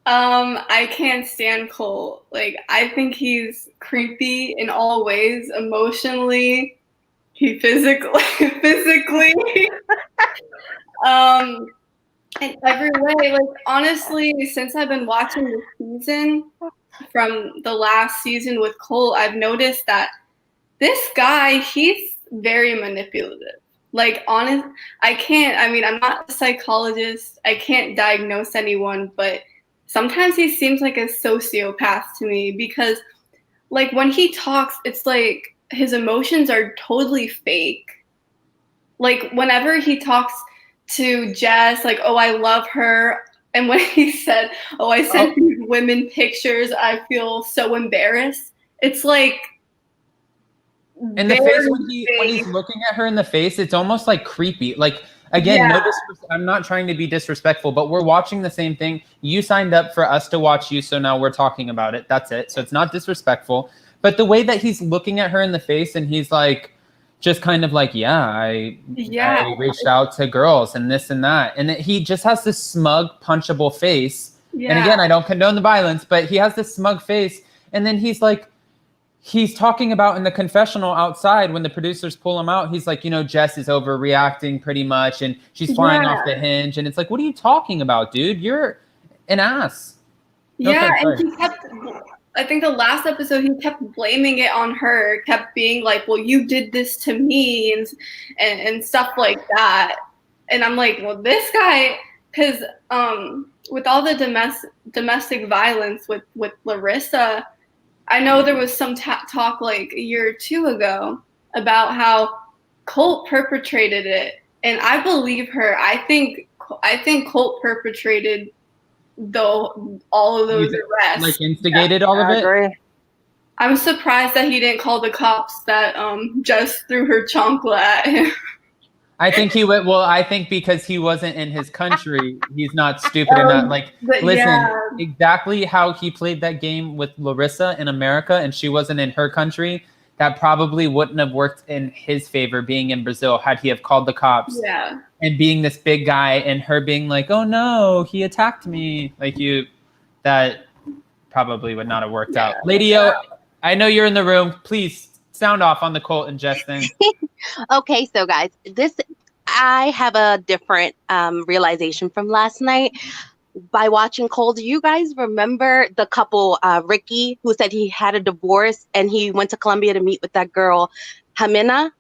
I can't stand Colt. Like, I think he's creepy in all ways, emotionally, physically, in every way. Like, honestly, since I've been watching the season, from the last season with Colt, I've noticed that this guy, he's very manipulative. Like, I'm not a psychologist. I can't diagnose anyone, but sometimes he seems like a sociopath to me because, like, when he talks, it's like his emotions are totally fake. Like, whenever he talks to Jess, like, oh, I love her. And when he said, oh, I sent these women pictures, I feel so embarrassed. It's like, in the face, when he's looking at her in the face, it's almost like creepy. Like, again, I'm not trying to be disrespectful, but we're watching the same thing. You signed up for us to watch you, so now we're talking about it. That's it. So it's not disrespectful. But the way that he's looking at her in the face and he's like, just kind of like, I reached out to girls and this and that. And he just has this smug, punchable face. Yeah. And again, I don't condone the violence, but he has this smug face. And then he's like, he's talking about in the confessional outside when the producers pull him out, he's like, Jess is overreacting pretty much and she's flying off the hinge. And it's like, what are you talking about, dude? You're an ass. And he kept, I think the last episode, he kept blaming it on her, kept being like, well, you did this to me and stuff like that. And I'm like, well, this guy, because with all the domestic violence with Larissa, I know there was some talk like a year or two ago about how Colt perpetrated it, and I believe her. I think Colt perpetrated all of those arrests. Like instigated all of it? Agree. I'm surprised that he didn't call the cops that just threw her chancla at him. I think he would. Well, I think because he wasn't in his country, he's not stupid enough. Like, listen, exactly how he played that game with Larissa in America, and she wasn't in her country. That probably wouldn't have worked in his favor, being in Brazil, had he have called the cops. Yeah. And being this big guy, and her being like, "Oh no, he attacked me!" Like that probably would not have worked out. Lady O, I know you're in the room. Please sound off on the Colt and Jess thing. Okay, so guys, I have a different realization from last night by watching Cole. Do you guys remember the couple, Ricky, who said he had a divorce and he went to Colombia to meet with that girl, Jimena?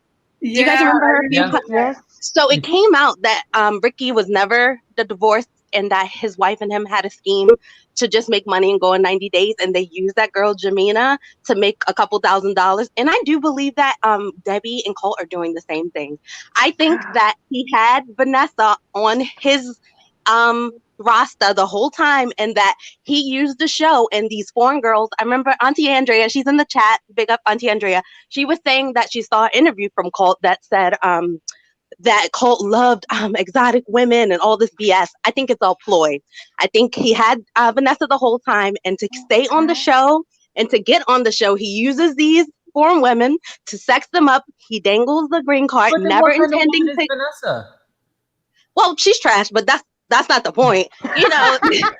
Do you guys remember her? Yes. So it came out that Ricky was never the divorce and that his wife and him had a scheme to just make money and go in 90 days. And they used that girl, Jimena, to make a couple $1,000s. And I do believe that Debbie and Colt are doing the same thing. I think that he had Vanessa on his roster the whole time and that he used the show and these foreign girls. I remember Auntie Andrea, she's in the chat, big up Auntie Andrea. She was saying that she saw an interview from Colt that said that Colt loved exotic women and all this BS. I think it's all ploy. I think he had Vanessa the whole time, and to stay on the show and to get on the show, he uses these foreign women to sex them up. He dangles the green card, never intending to. Vanessa? Well, she's trash, but that's not the point. You know, because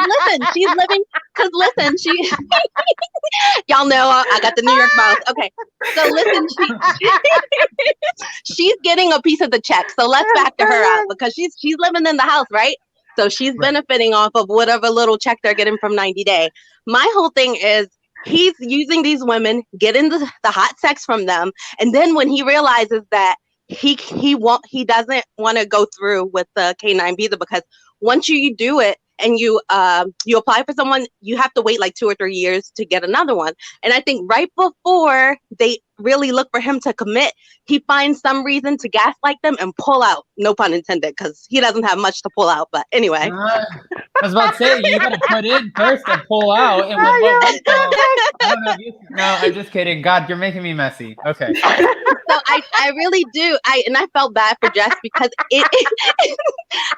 listen, she's living. Because listen, she. Y'all know I got the New York mouth. Okay, so listen, she's getting a piece of the check. So let's factor her out because she's living in the house, right? So she's benefiting off of whatever little check they're getting from 90 Day. My whole thing is he's using these women, getting the hot sex from them, and then when he realizes that he doesn't want to go through with the K9 visa because once you do it and you apply for someone, you have to wait like 2 or 3 years to get another one. And I think right before they really look for him to commit, he finds some reason to gaslight them and pull out. No pun intended, because he doesn't have much to pull out. But anyway. I was about to say, you got to put in first and pull out. And no, I'm just kidding. God, you're making me messy. Okay. So I really do. I felt bad for Jess because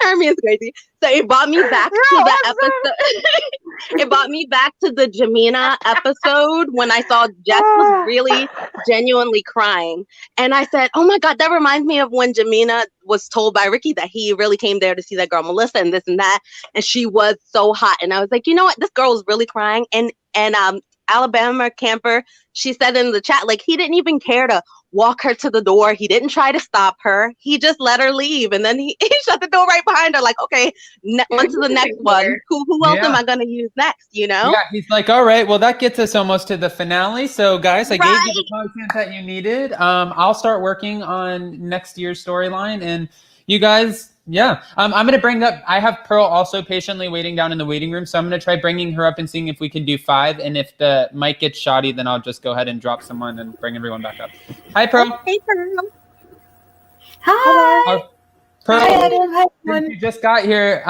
Hermie is crazy. So it brought me back to the episode. It brought me back to the Jimena episode when I saw Jess was really genuinely crying. And I said, oh my God, that reminds me of when Jimena was told by Ricky that he really came there to see that girl Melissa and this and that. And she was so hot. And I was like, you know what? This girl is really crying. And Alabama camper, she said in the chat, like, he didn't even care to walk her to the door. He didn't try to stop her. He just let her leave. And then he shut the door right behind her, like, okay, on to the next one. Who else am I going to use next, you know? Yeah, he's like, all right, well, that gets us almost to the finale. So, guys, I gave you the content that you needed. I'll start working on next year's storyline. And you guys... Yeah, I'm going to bring up, I have Pearl also patiently waiting down in the waiting room, so I'm going to try bringing her up and seeing if we can do 5, and if the mic gets shoddy, then I'll just go ahead and drop someone and bring everyone back up. Hi, Pearl. Hey, Pearl. Hi. Pearl, Hi, since you just got here,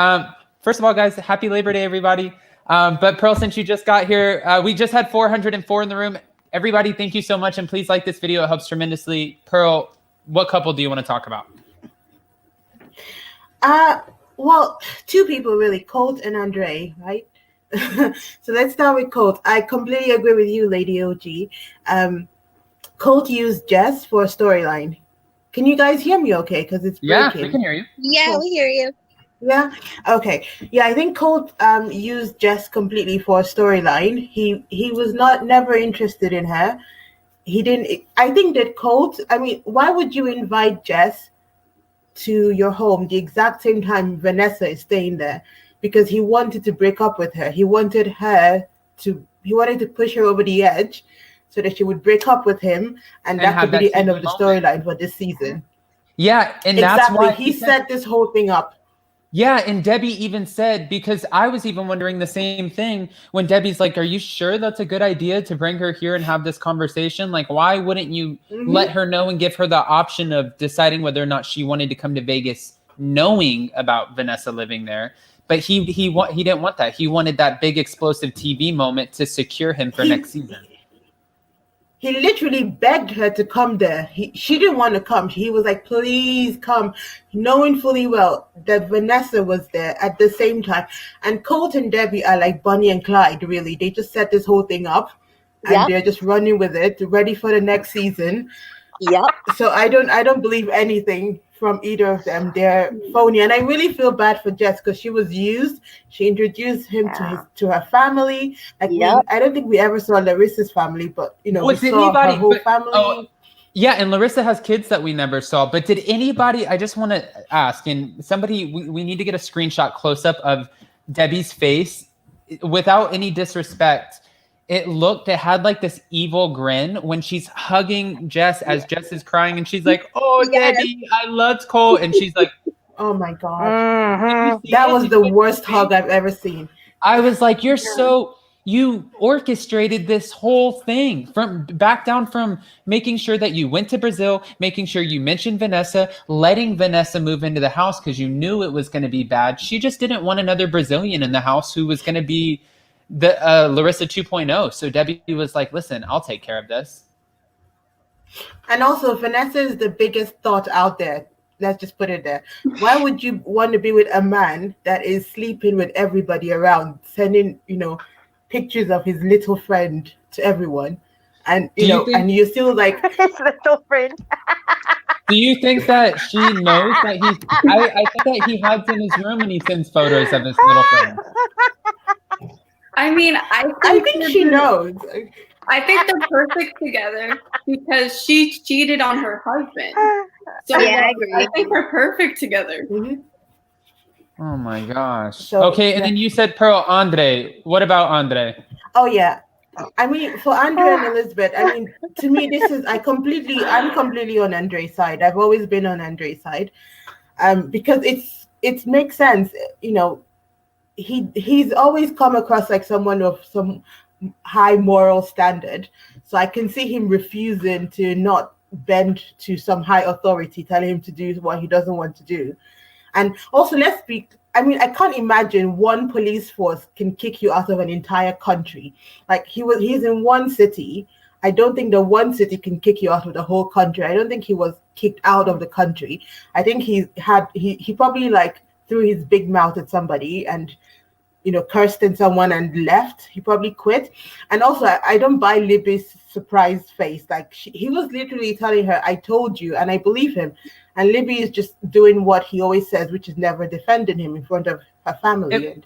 first of all, guys, happy Labor Day, everybody. But Pearl, since you just got here, we just had 404 in the room. Everybody, thank you so much, and please like this video. It helps tremendously. Pearl, what couple do you want to talk about? Well, 2 people really, Colt and Andrei, right? So let's start with Colt. I completely agree with you, Lady OG. Colt used Jess for a storyline. Can you guys hear me okay? Because it's breaking. Yeah, we can hear you. Yeah, we hear you. Yeah. Okay. Yeah, I think Colt used Jess completely for a storyline. He was never interested in her. He didn't. I think that Colt. I mean, why would you invite Jess to your home the exact same time Vanessa is staying there? Because he wanted to break up with her. He wanted to push her over the edge so that she would break up with him, and that could be the end of the storyline for this season. Yeah, and exactly. That's why he set this whole thing up. Yeah, and Debbie even said, because I was even wondering the same thing when Debbie's like, are you sure that's a good idea to bring her here and have this conversation? Like, why wouldn't you let her know and give her the option of deciding whether or not she wanted to come to Vegas knowing about Vanessa living there? But he didn't want that. He wanted that big explosive TV moment to secure him for next season. he literally begged her to come there. She didn't want to come. He was like, please come, knowing fully well that Vanessa was there at the same time. And Colt and Debbie are like Bonnie and Clyde, really. They just set this whole thing up and they're just running with it, ready for the next season. Yep. So I don't believe anything from either of them. They're phony, and I really feel bad for Jess because she was used. She introduced him to her family. Like I don't think we ever saw Larissa's family, but we saw her whole family. Yeah, and Larissa has kids that we never saw. But did anybody? I just want to ask, and somebody, we need to get a screenshot close up of Debbie's face, without any disrespect. It had like this evil grin when she's hugging Jess as Jess is crying, and she's like, "Oh, Debbie, I loved Cole," and she's like, "Oh my God, that was the worst hug I've ever seen." I was like, you orchestrated this whole thing from making sure that you went to Brazil, making sure you mentioned Vanessa, letting Vanessa move into the house because you knew it was going to be bad. She just didn't want another Brazilian in the house who was going to be the Larissa 2.0. So Debbie was like, listen, I'll take care of this. And also, Vanessa is the biggest thought out there. Let's just put it there. Why would you want to be with a man that is sleeping with everybody around, sending, pictures of his little friend to everyone? And, and you're still like... his little friend. Do you think that she knows that I think that he hides in his room and he sends photos of his little friend? I mean, I think she knows. I think they're perfect together because she cheated on her husband. So I agree. I think they're perfect together. Mm-hmm. Oh my gosh. Okay, and then you said Pearl, Andrei. What about Andrei? Oh yeah. I mean, for Andrei and Elizabeth, I mean, to me, I'm completely on Andrei's side. I've always been on Andrei's side, because it makes sense. He's always come across like someone of some high moral standard. So I can see him refusing to not bend to some high authority, telling him to do what he doesn't want to do. And also, I can't imagine one police force can kick you out of an entire country. Like he's in one city. I don't think the one city can kick you out of the whole country. I don't think he was kicked out of the country. I think he probably threw his big mouth at somebody and cursed at someone and left. He probably quit. And also, I don't buy Libby's surprised face. He was literally telling her, I told you, and I believe him. And Libby is just doing what he always says, which is never defending him in front of her family.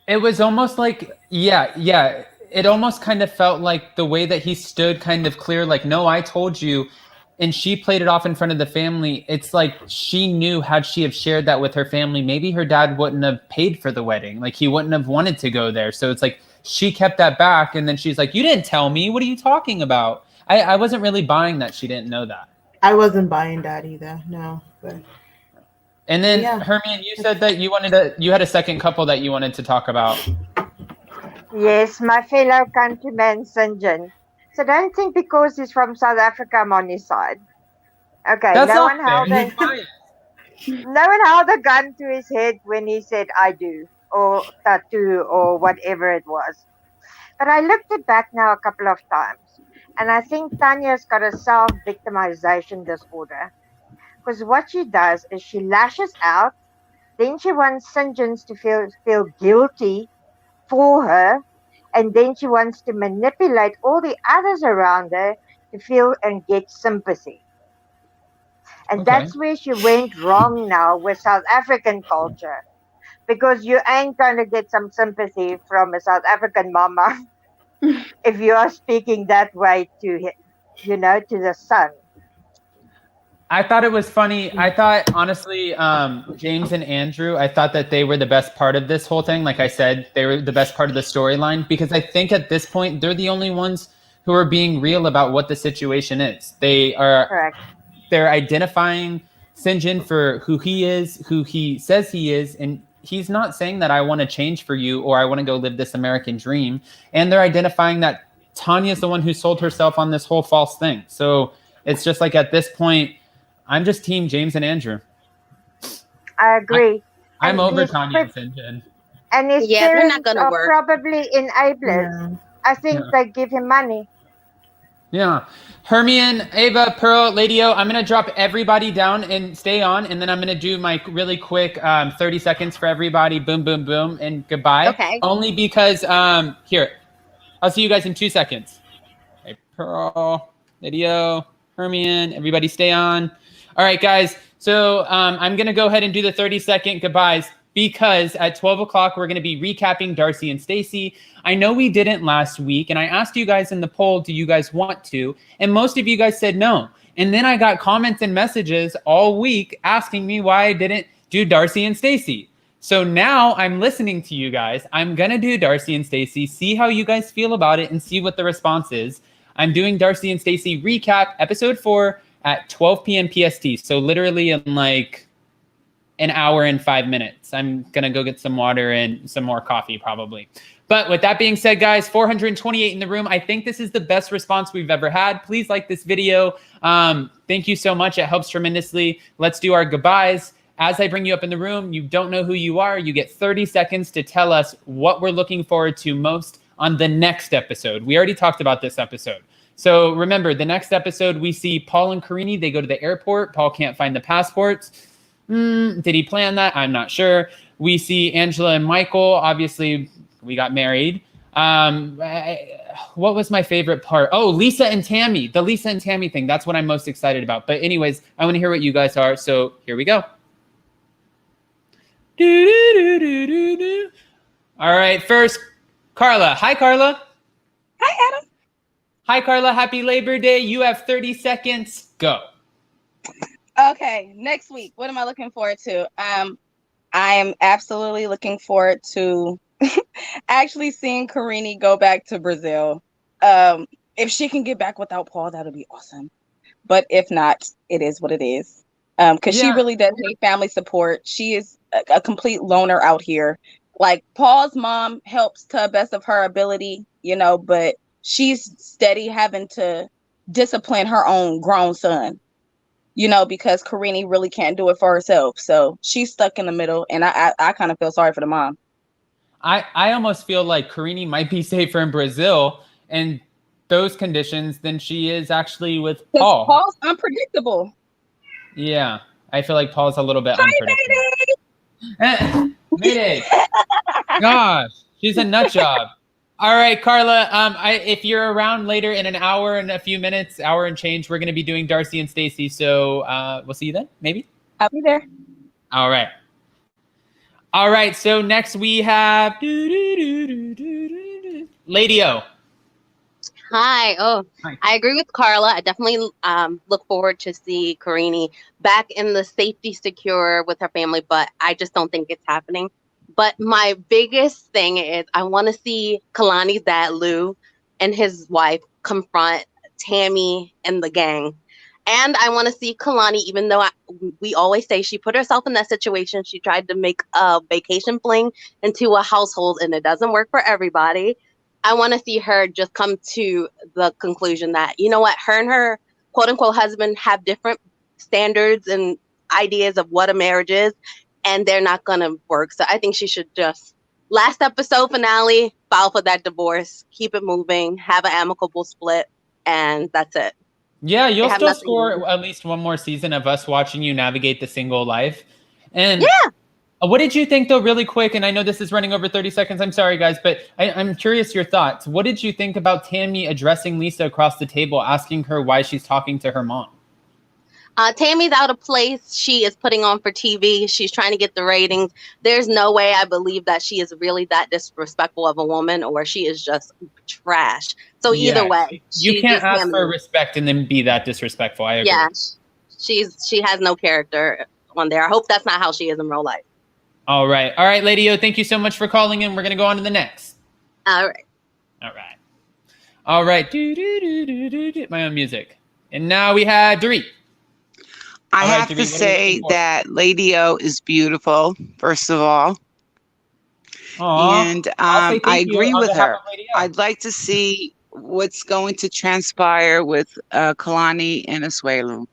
It was almost like, it almost kind of felt like the way that he stood kind of clear, like, no, I told you. And she played it off in front of the family. It's like she knew, had she have shared that with her family, maybe her dad wouldn't have paid for the wedding. Like he wouldn't have wanted to go there. So it's like she kept that back. And then she's like, you didn't tell me. What are you talking about? I wasn't really buying that she didn't know that. I wasn't buying that either. No. But... And then Hermione, you said that you had a second couple that you wanted to talk about. Yes, my fellow countryman Sinjian. So don't think because he's from South Africa I'm on his side. Okay, That's no one held a gun to his head when he said I do, or tattoo, or whatever it was. But I looked it back now a couple of times, and I think Tanya's got a self-victimization disorder. Because what she does is she lashes out, then she wants Sinjians to feel guilty for her, and then she wants to manipulate all the others around her to feel and get sympathy. And that's where she went wrong now with South African culture. Because you ain't going to get some sympathy from a South African mama if you are speaking that way to the son. I thought it was funny. I thought, honestly, James and Andrew, I thought that they were the best part of this whole thing. Like I said, they were the best part of the storyline because I think at this point, they're the only ones who are being real about what the situation is. They're identifying Sinjin for who he is, who he says he is, and he's not saying that I want to change for you or I want to go live this American dream. And they're identifying that Tanya's the one who sold herself on this whole false thing. So it's just like at this point, I'm just team James and Andrew. I agree. I'm over Tonya and Sinjin. And his they're parents not gonna are work. probably enablers. Yeah. I think they give him money. Yeah. Hermione, Ava, Pearl, Ladio, I'm going to drop everybody down and stay on, and then I'm going to do my really quick 30 seconds for everybody. Boom, boom, boom, and goodbye. Okay. Only because, here, I'll see you guys in 2 seconds. Okay, Pearl, Ladio, Hermione, everybody stay on. All right, guys. So I'm going to go ahead and do the 30-second goodbyes because at 12 o'clock, we're going to be recapping Darcy and Stacy. I know we didn't last week, and I asked you guys in the poll, do you guys want to? And most of you guys said no. And then I got comments and messages all week asking me why I didn't do Darcy and Stacy. So now I'm listening to you guys. I'm going to do Darcy and Stacy, see how you guys feel about it, and see what the response is. I'm doing Darcy and Stacy recap episode 4 at 12 p.m. PST. So literally in like an hour and 5 minutes. I'm going to go get some water and some more coffee probably. But with that being said, guys, 428 in the room. I think this is the best response we've ever had. Please like this video. Thank you so much. It helps tremendously. Let's do our goodbyes. As I bring you up in the room, you don't know who you are. You get 30 seconds to tell us what we're looking forward to most on the next episode. We already talked about this episode. So remember, the next episode, we see Paul and Karine. They go to the airport. Paul can't find the passports. Did he plan that? I'm not sure. We see Angela and Michael. Obviously, we got married. What was my favorite part? Oh, Lisa and Tammy. The Lisa and Tammy thing. That's what I'm most excited about. But anyways, I want to hear what you guys are. So here we go. All right, first, Carla. Hi, Carla. Hi, Adam. Hi, Carla. Happy Labor Day. You have 30 seconds. Go. Okay, next week. What am I looking forward to? I am absolutely looking forward to actually seeing Karine go back to Brazil. If she can get back without Paul, that'll be awesome. But if not, it is what it is. Because she really does need family support. She is a complete loner out here. Like, Paul's mom helps to the best of her ability, but she's steady having to discipline her own grown son, because Karine really can't do it for herself. So she's stuck in the middle, and I kind of feel sorry for the mom. I almost feel like Karine might be safer in Brazil in those conditions than she is actually with Paul. Paul's unpredictable. Yeah, I feel like Paul's a little bit unpredictable. Mayday! Gosh, she's a nut job. All right, Carla, if you're around later in an hour and a few minutes, hour and change, we're going to be doing Darcy and Stacy. So we'll see you then, maybe? I'll be there. All right. All right, so next we have Lady O. Hi. Hi. I agree with Carla. I definitely look forward to see Karine back in the safety secure with her family, but I just don't think it's happening. But my biggest thing is I want to see Kalani's dad, Lou, and his wife confront Tammy and the gang. And I want to see Kalani, even though we always say she put herself in that situation. She tried to make a vacation fling into a household, and it doesn't work for everybody. I want to see her just come to the conclusion that, you know what, her and her quote-unquote husband have different standards and ideas of what a marriage is, and they're not going to work. So I think she should just, last episode finale, file for that divorce, keep it moving, have an amicable split, and that's it. Yeah, you'll still score at least one more season of us watching you navigate the single life. And yeah. What did you think, though, really quick? And I know this is running over 30 seconds. I'm sorry, guys, but I'm curious your thoughts. What did you think about Tammy addressing Lisa across the table, asking her why she's talking to her mom? Tammy's out of place. She is putting on for TV. She's trying to get the ratings. There's no way I believe that she is really that disrespectful of a woman, or she is just trash. So either way. You can't ask for respect and then be that disrespectful. I agree. Yeah, she has no character on there. I hope that's not how she is in real life. All right. All right, Lady O, thank you so much for calling in. We're going to go on to the next. All right. All right. All right. My own music. And now we have Dorit. I have to say that Lady O is beautiful, first of all. Aww. And I agree with her. I'd like to see what's going to transpire with Kalani and Asuelu.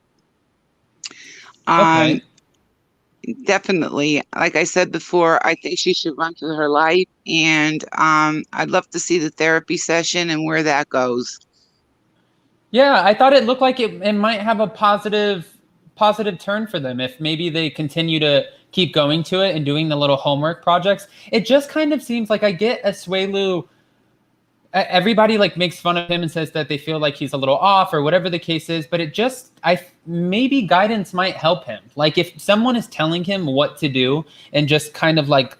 Okay. Definitely. Like I said before, I think she should run for her life. And I'd love to see the therapy session and where that goes. Yeah, I thought it looked like it might have a positive turn for them if maybe they continue to keep going to it and doing the little homework projects. It just kind of seems like I get Asuelu. Everybody like makes fun of him and says that they feel like he's a little off or whatever the case is, but it just maybe guidance might help him. Like if someone is telling him what to do and just kind of like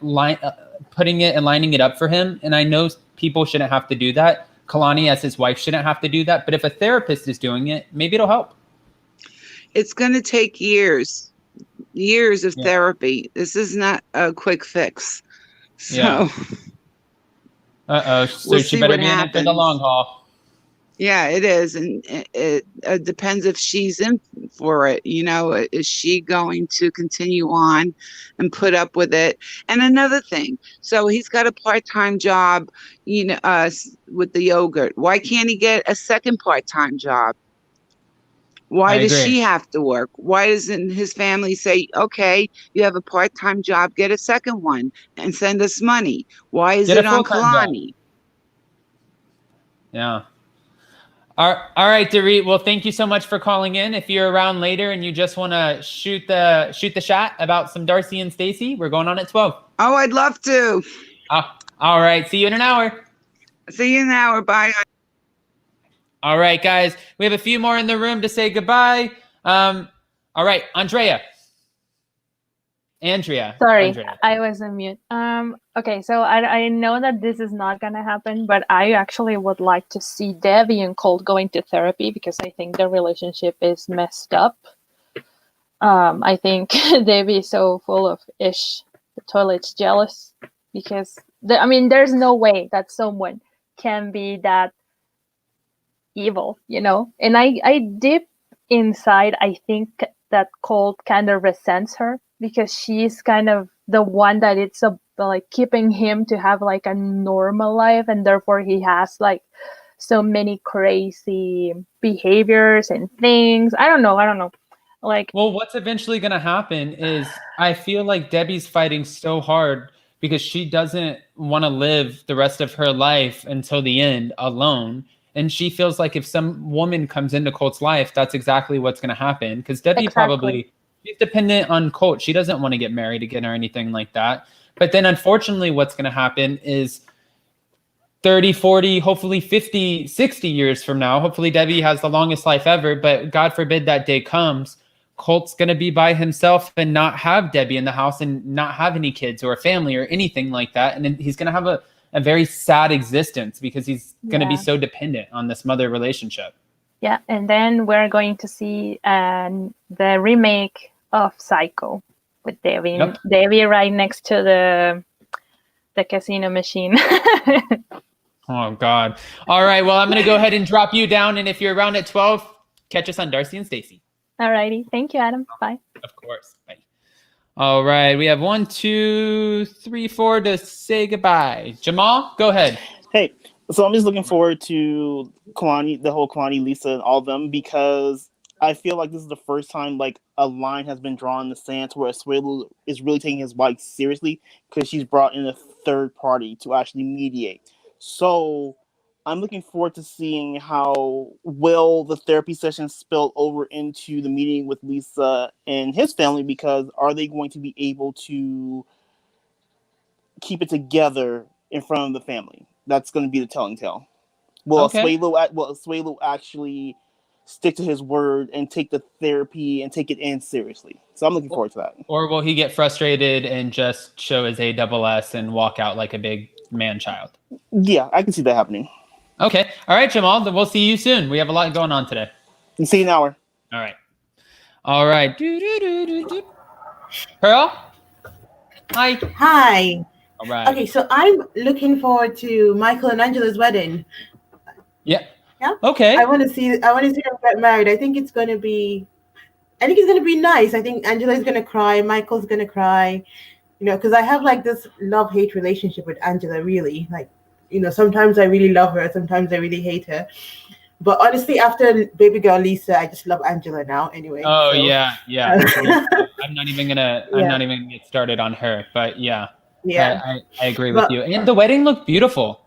putting it and lining it up for him, and I know people shouldn't have to do that. Kalani as his wife shouldn't have to do that, but if a therapist is doing it, maybe it'll help. It's going to take years of therapy. This is not a quick fix. So Yeah. So we'll she see better what be in it for the happens. long haul. Yeah, it is. And it depends if she's in for it. You know, is she going to continue on and put up with it? And another thing, so he's got a part-time job, you know, with the yogurt. Why can't he get a second part-time job? Why I does agree. she have to work? Why doesn't his family say, okay, you have a part-time job, get a second one and send us money? Why is Get a it on full-time job. Kalani? Yeah. All right, Dorit. Well, thank you so much for calling in. If you're around later and you just want to shoot the shot about some Darcy and Stacy, we're going on at 12. Oh, I'd love to. All right. See you in an hour. See you in an hour. Bye. All right, guys. We have a few more in the room to say goodbye. All right, Andrea. Sorry, Andrea. I was on mute. Okay, so I know that this is not gonna happen, but I actually would like to see Debbie and Colt going to therapy because I think their relationship is messed up. I think Debbie is so full of ish. The toilet's jealous because there's no way that someone can be that evil, you know. And I deep inside, I think that Colt kind of resents her because she's kind of the one that it's like keeping him to have like a normal life, and therefore he has like so many crazy behaviors and things. I don't know. Like, well, what's eventually going to happen is I feel like Debbie's fighting so hard because she doesn't want to live the rest of her life until the end alone. And she feels like if some woman comes into Colt's life, that's exactly what's going to happen. Because Debbie she's dependent on Colt. She doesn't want to get married again or anything like that. But then unfortunately, what's going to happen is 30, 40, hopefully 50, 60 years from now, hopefully Debbie has the longest life ever, but God forbid that day comes, Colt's going to be by himself and not have Debbie in the house and not have any kids or a family or anything like that. And then he's going to have a very sad existence because he's going to be so dependent on this mother relationship. Yeah, and then we're going to see the remake of Psycho with Debbie. Yep. Debbie right next to the casino machine. Oh, God. All right. Well, I'm going to go ahead and drop you down. And if you're around at 12, catch us on Darcy and Stacy. All righty. Thank you, Adam. Bye. Of course. Bye. All right. We have 1, 2, 3, 4 to say goodbye. Jamal, go ahead. Hey, so I'm just looking forward to Kalani, the whole Kalani, Lisa, and all of them, because I feel like this is the first time like a line has been drawn in the sand to where Asuelu is really taking his wife seriously because she's brought in a third party to actually mediate. So I'm looking forward to seeing how well the therapy session spill over into the meeting with Lisa and his family, because are they going to be able to keep it together in front of the family? That's going to be the telling tale. Will Asuelu actually stick to his word and take the therapy and take it in seriously? So I'm looking forward to that. Or will he get frustrated and just show his ASS and walk out like a big man-child? Yeah, I can see that happening. Okay. All right, Jamal. We'll see you soon. We have a lot going on today. And see you in an hour. All right. All right. Pearl? Hi. Hi. All right. Okay, so I'm looking forward to Michael and Angela's wedding. Yeah. Yeah. Okay. I want to see them get married. I think it's gonna be nice. I think Angela's gonna cry. Michael's gonna cry. You know, because I have like this love-hate relationship with Angela. Really, like, you know, sometimes I really love her, sometimes I really hate her. But honestly, after baby girl Lisa, I just love Angela now. Anyway. Oh so, yeah. I'm not even gonna get started on her, but yeah. I agree with you. And the wedding looked beautiful.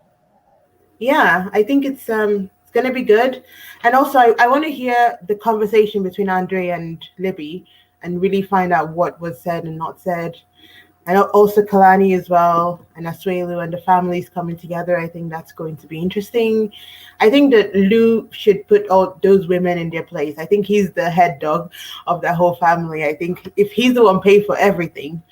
Yeah, I think it's gonna gonna be good. And also, I want to hear the conversation between Andrei and Libby, and really find out what was said and not said. And also Kalani as well, and Asuelu and the families coming together. I think that's going to be interesting. I think that Lou should put all those women in their place. I think he's the head dog of that whole family. I think if he's the one paid for everything,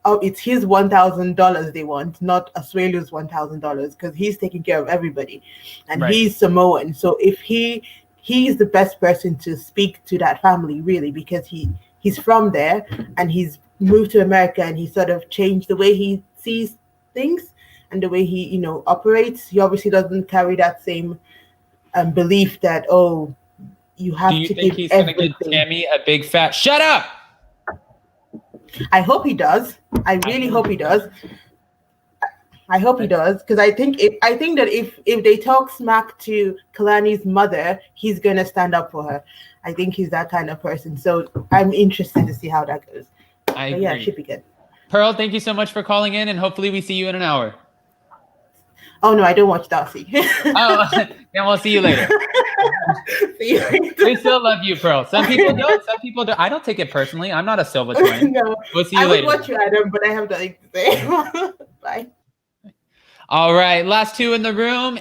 it's his $1,000 they want, not Asuelu's $1,000, because he's taking care of everybody, and he's Samoan. So if he's the best person to speak to that family, really, because he's from there and he's moved to America, and he sort of changed the way he sees things and the way he, operates. He obviously doesn't carry that same belief that, you have to give everything. Do you think he's going to give Tammy a big fat shut up? I hope he does. I really hope he does. I hope he does, because I think that if they talk smack to Kalani's mother, he's gonna stand up for her. I think he's that kind of person. So I'm interested to see how that goes. Yeah, it should be good. Pearl, thank you so much for calling in, and hopefully we see you in an hour. Oh no, I don't watch Darcy. Oh, then we'll see you later. See you later. We still love you, Pearl. Some people don't. Some people don't. I don't take it personally. I'm not a Silva twin. No, we'll see you later. I would watch you, Adam, but I have nothing to say. Bye. All right, last two in the room.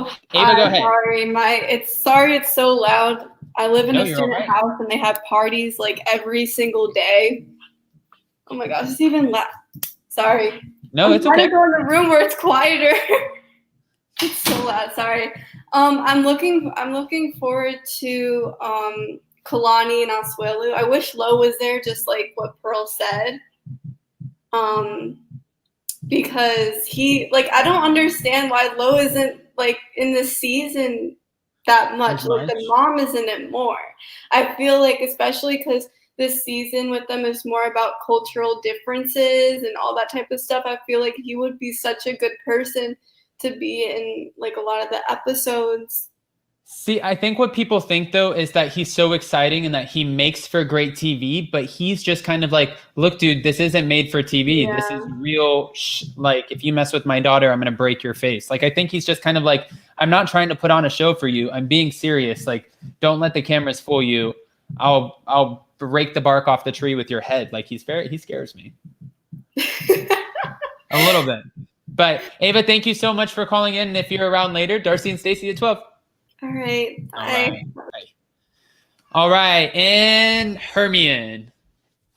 Ava, go ahead. Sorry, it's so loud. I live in a student house, and they have parties like every single day. Oh my gosh, it's even loud. Sorry. No, it's okay. I'm trying to go in a room where it's quieter. It's so loud. Sorry. I'm looking forward to Kalani and Asuelu. I wish Lo was there, just like what Pearl said. Because I don't understand why Lo isn't in this season that much. Like the mom is in it more. I feel like, especially because this season with them is more about cultural differences and all that type of stuff. I feel like he would be such a good person to be in a lot of the episodes. See, I think what people think, though, is that he's so exciting and that he makes for great TV, but he's just kind of look, dude, this isn't made for TV. Yeah. This is real. If you mess with my daughter, I'm going to break your face. I think he's just kind of I'm not trying to put on a show for you. I'm being serious. Don't let the cameras fool you. I'll break the bark off the tree with your head. He scares me. A little bit. But Ava, thank you so much for calling in. And if you're around later, Darcy and Stacey at 12. All right. Bye. All right. And Hermione.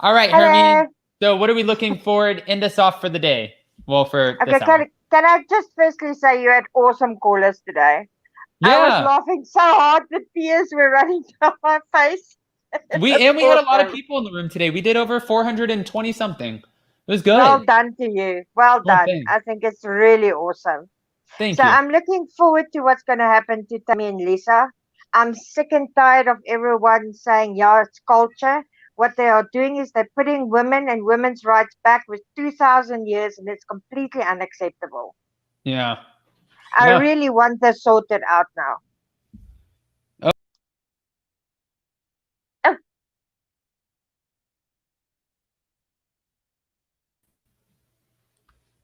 All right, Hello. Hermione. So what are we looking forward? End us off for the day. Well, for this hour. Can I just firstly say you had awesome callers today? Yeah. I was laughing so hard the tears were running down my face. We had a lot of people in the room today. We did over 420 something. It was good. Well done to you. Well done. Thanks. I think it's really awesome. Thank you. So I'm looking forward to what's going to happen to Tammy and Lisa. I'm sick and tired of everyone saying, yeah, it's culture. What they are doing is they're putting women and women's rights back with 2,000 years, and it's completely unacceptable. Yeah. I really want this sorted out now.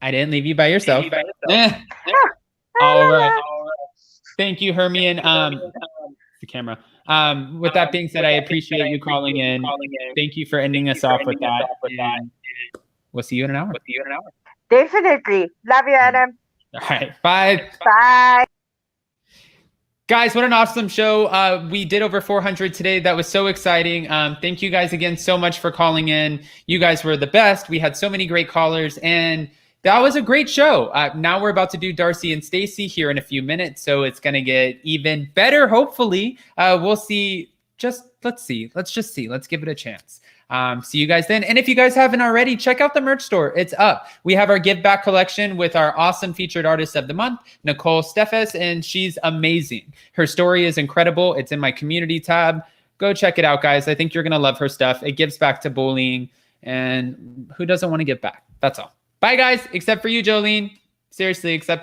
I didn't leave you by yourself. All right. Thank you, Hermione. The camera. With that being said, I appreciate you calling in. Thank you for ending us off with that. We'll see you in an hour. Definitely. Love you, Adam. All right. Bye. Bye. Guys, what an awesome show. We did over 400 today. That was so exciting. Thank you guys again so much for calling in. You guys were the best. We had so many great callers, and that was a great show. Now we're about to do Darcy and Stacey here in a few minutes, so it's going to get even better, hopefully. We'll see. Let's see. Let's just see. Let's give it a chance. See you guys then. And if you guys haven't already, check out the merch store. It's up. We have our Give Back collection with our awesome featured artist of the month, Nicole Steffes, and she's amazing. Her story is incredible. It's in my community tab. Go check it out, guys. I think you're going to love her stuff. It gives back to bullying, and who doesn't want to give back? That's all. Bye, guys, except for you, Jolene. Seriously, except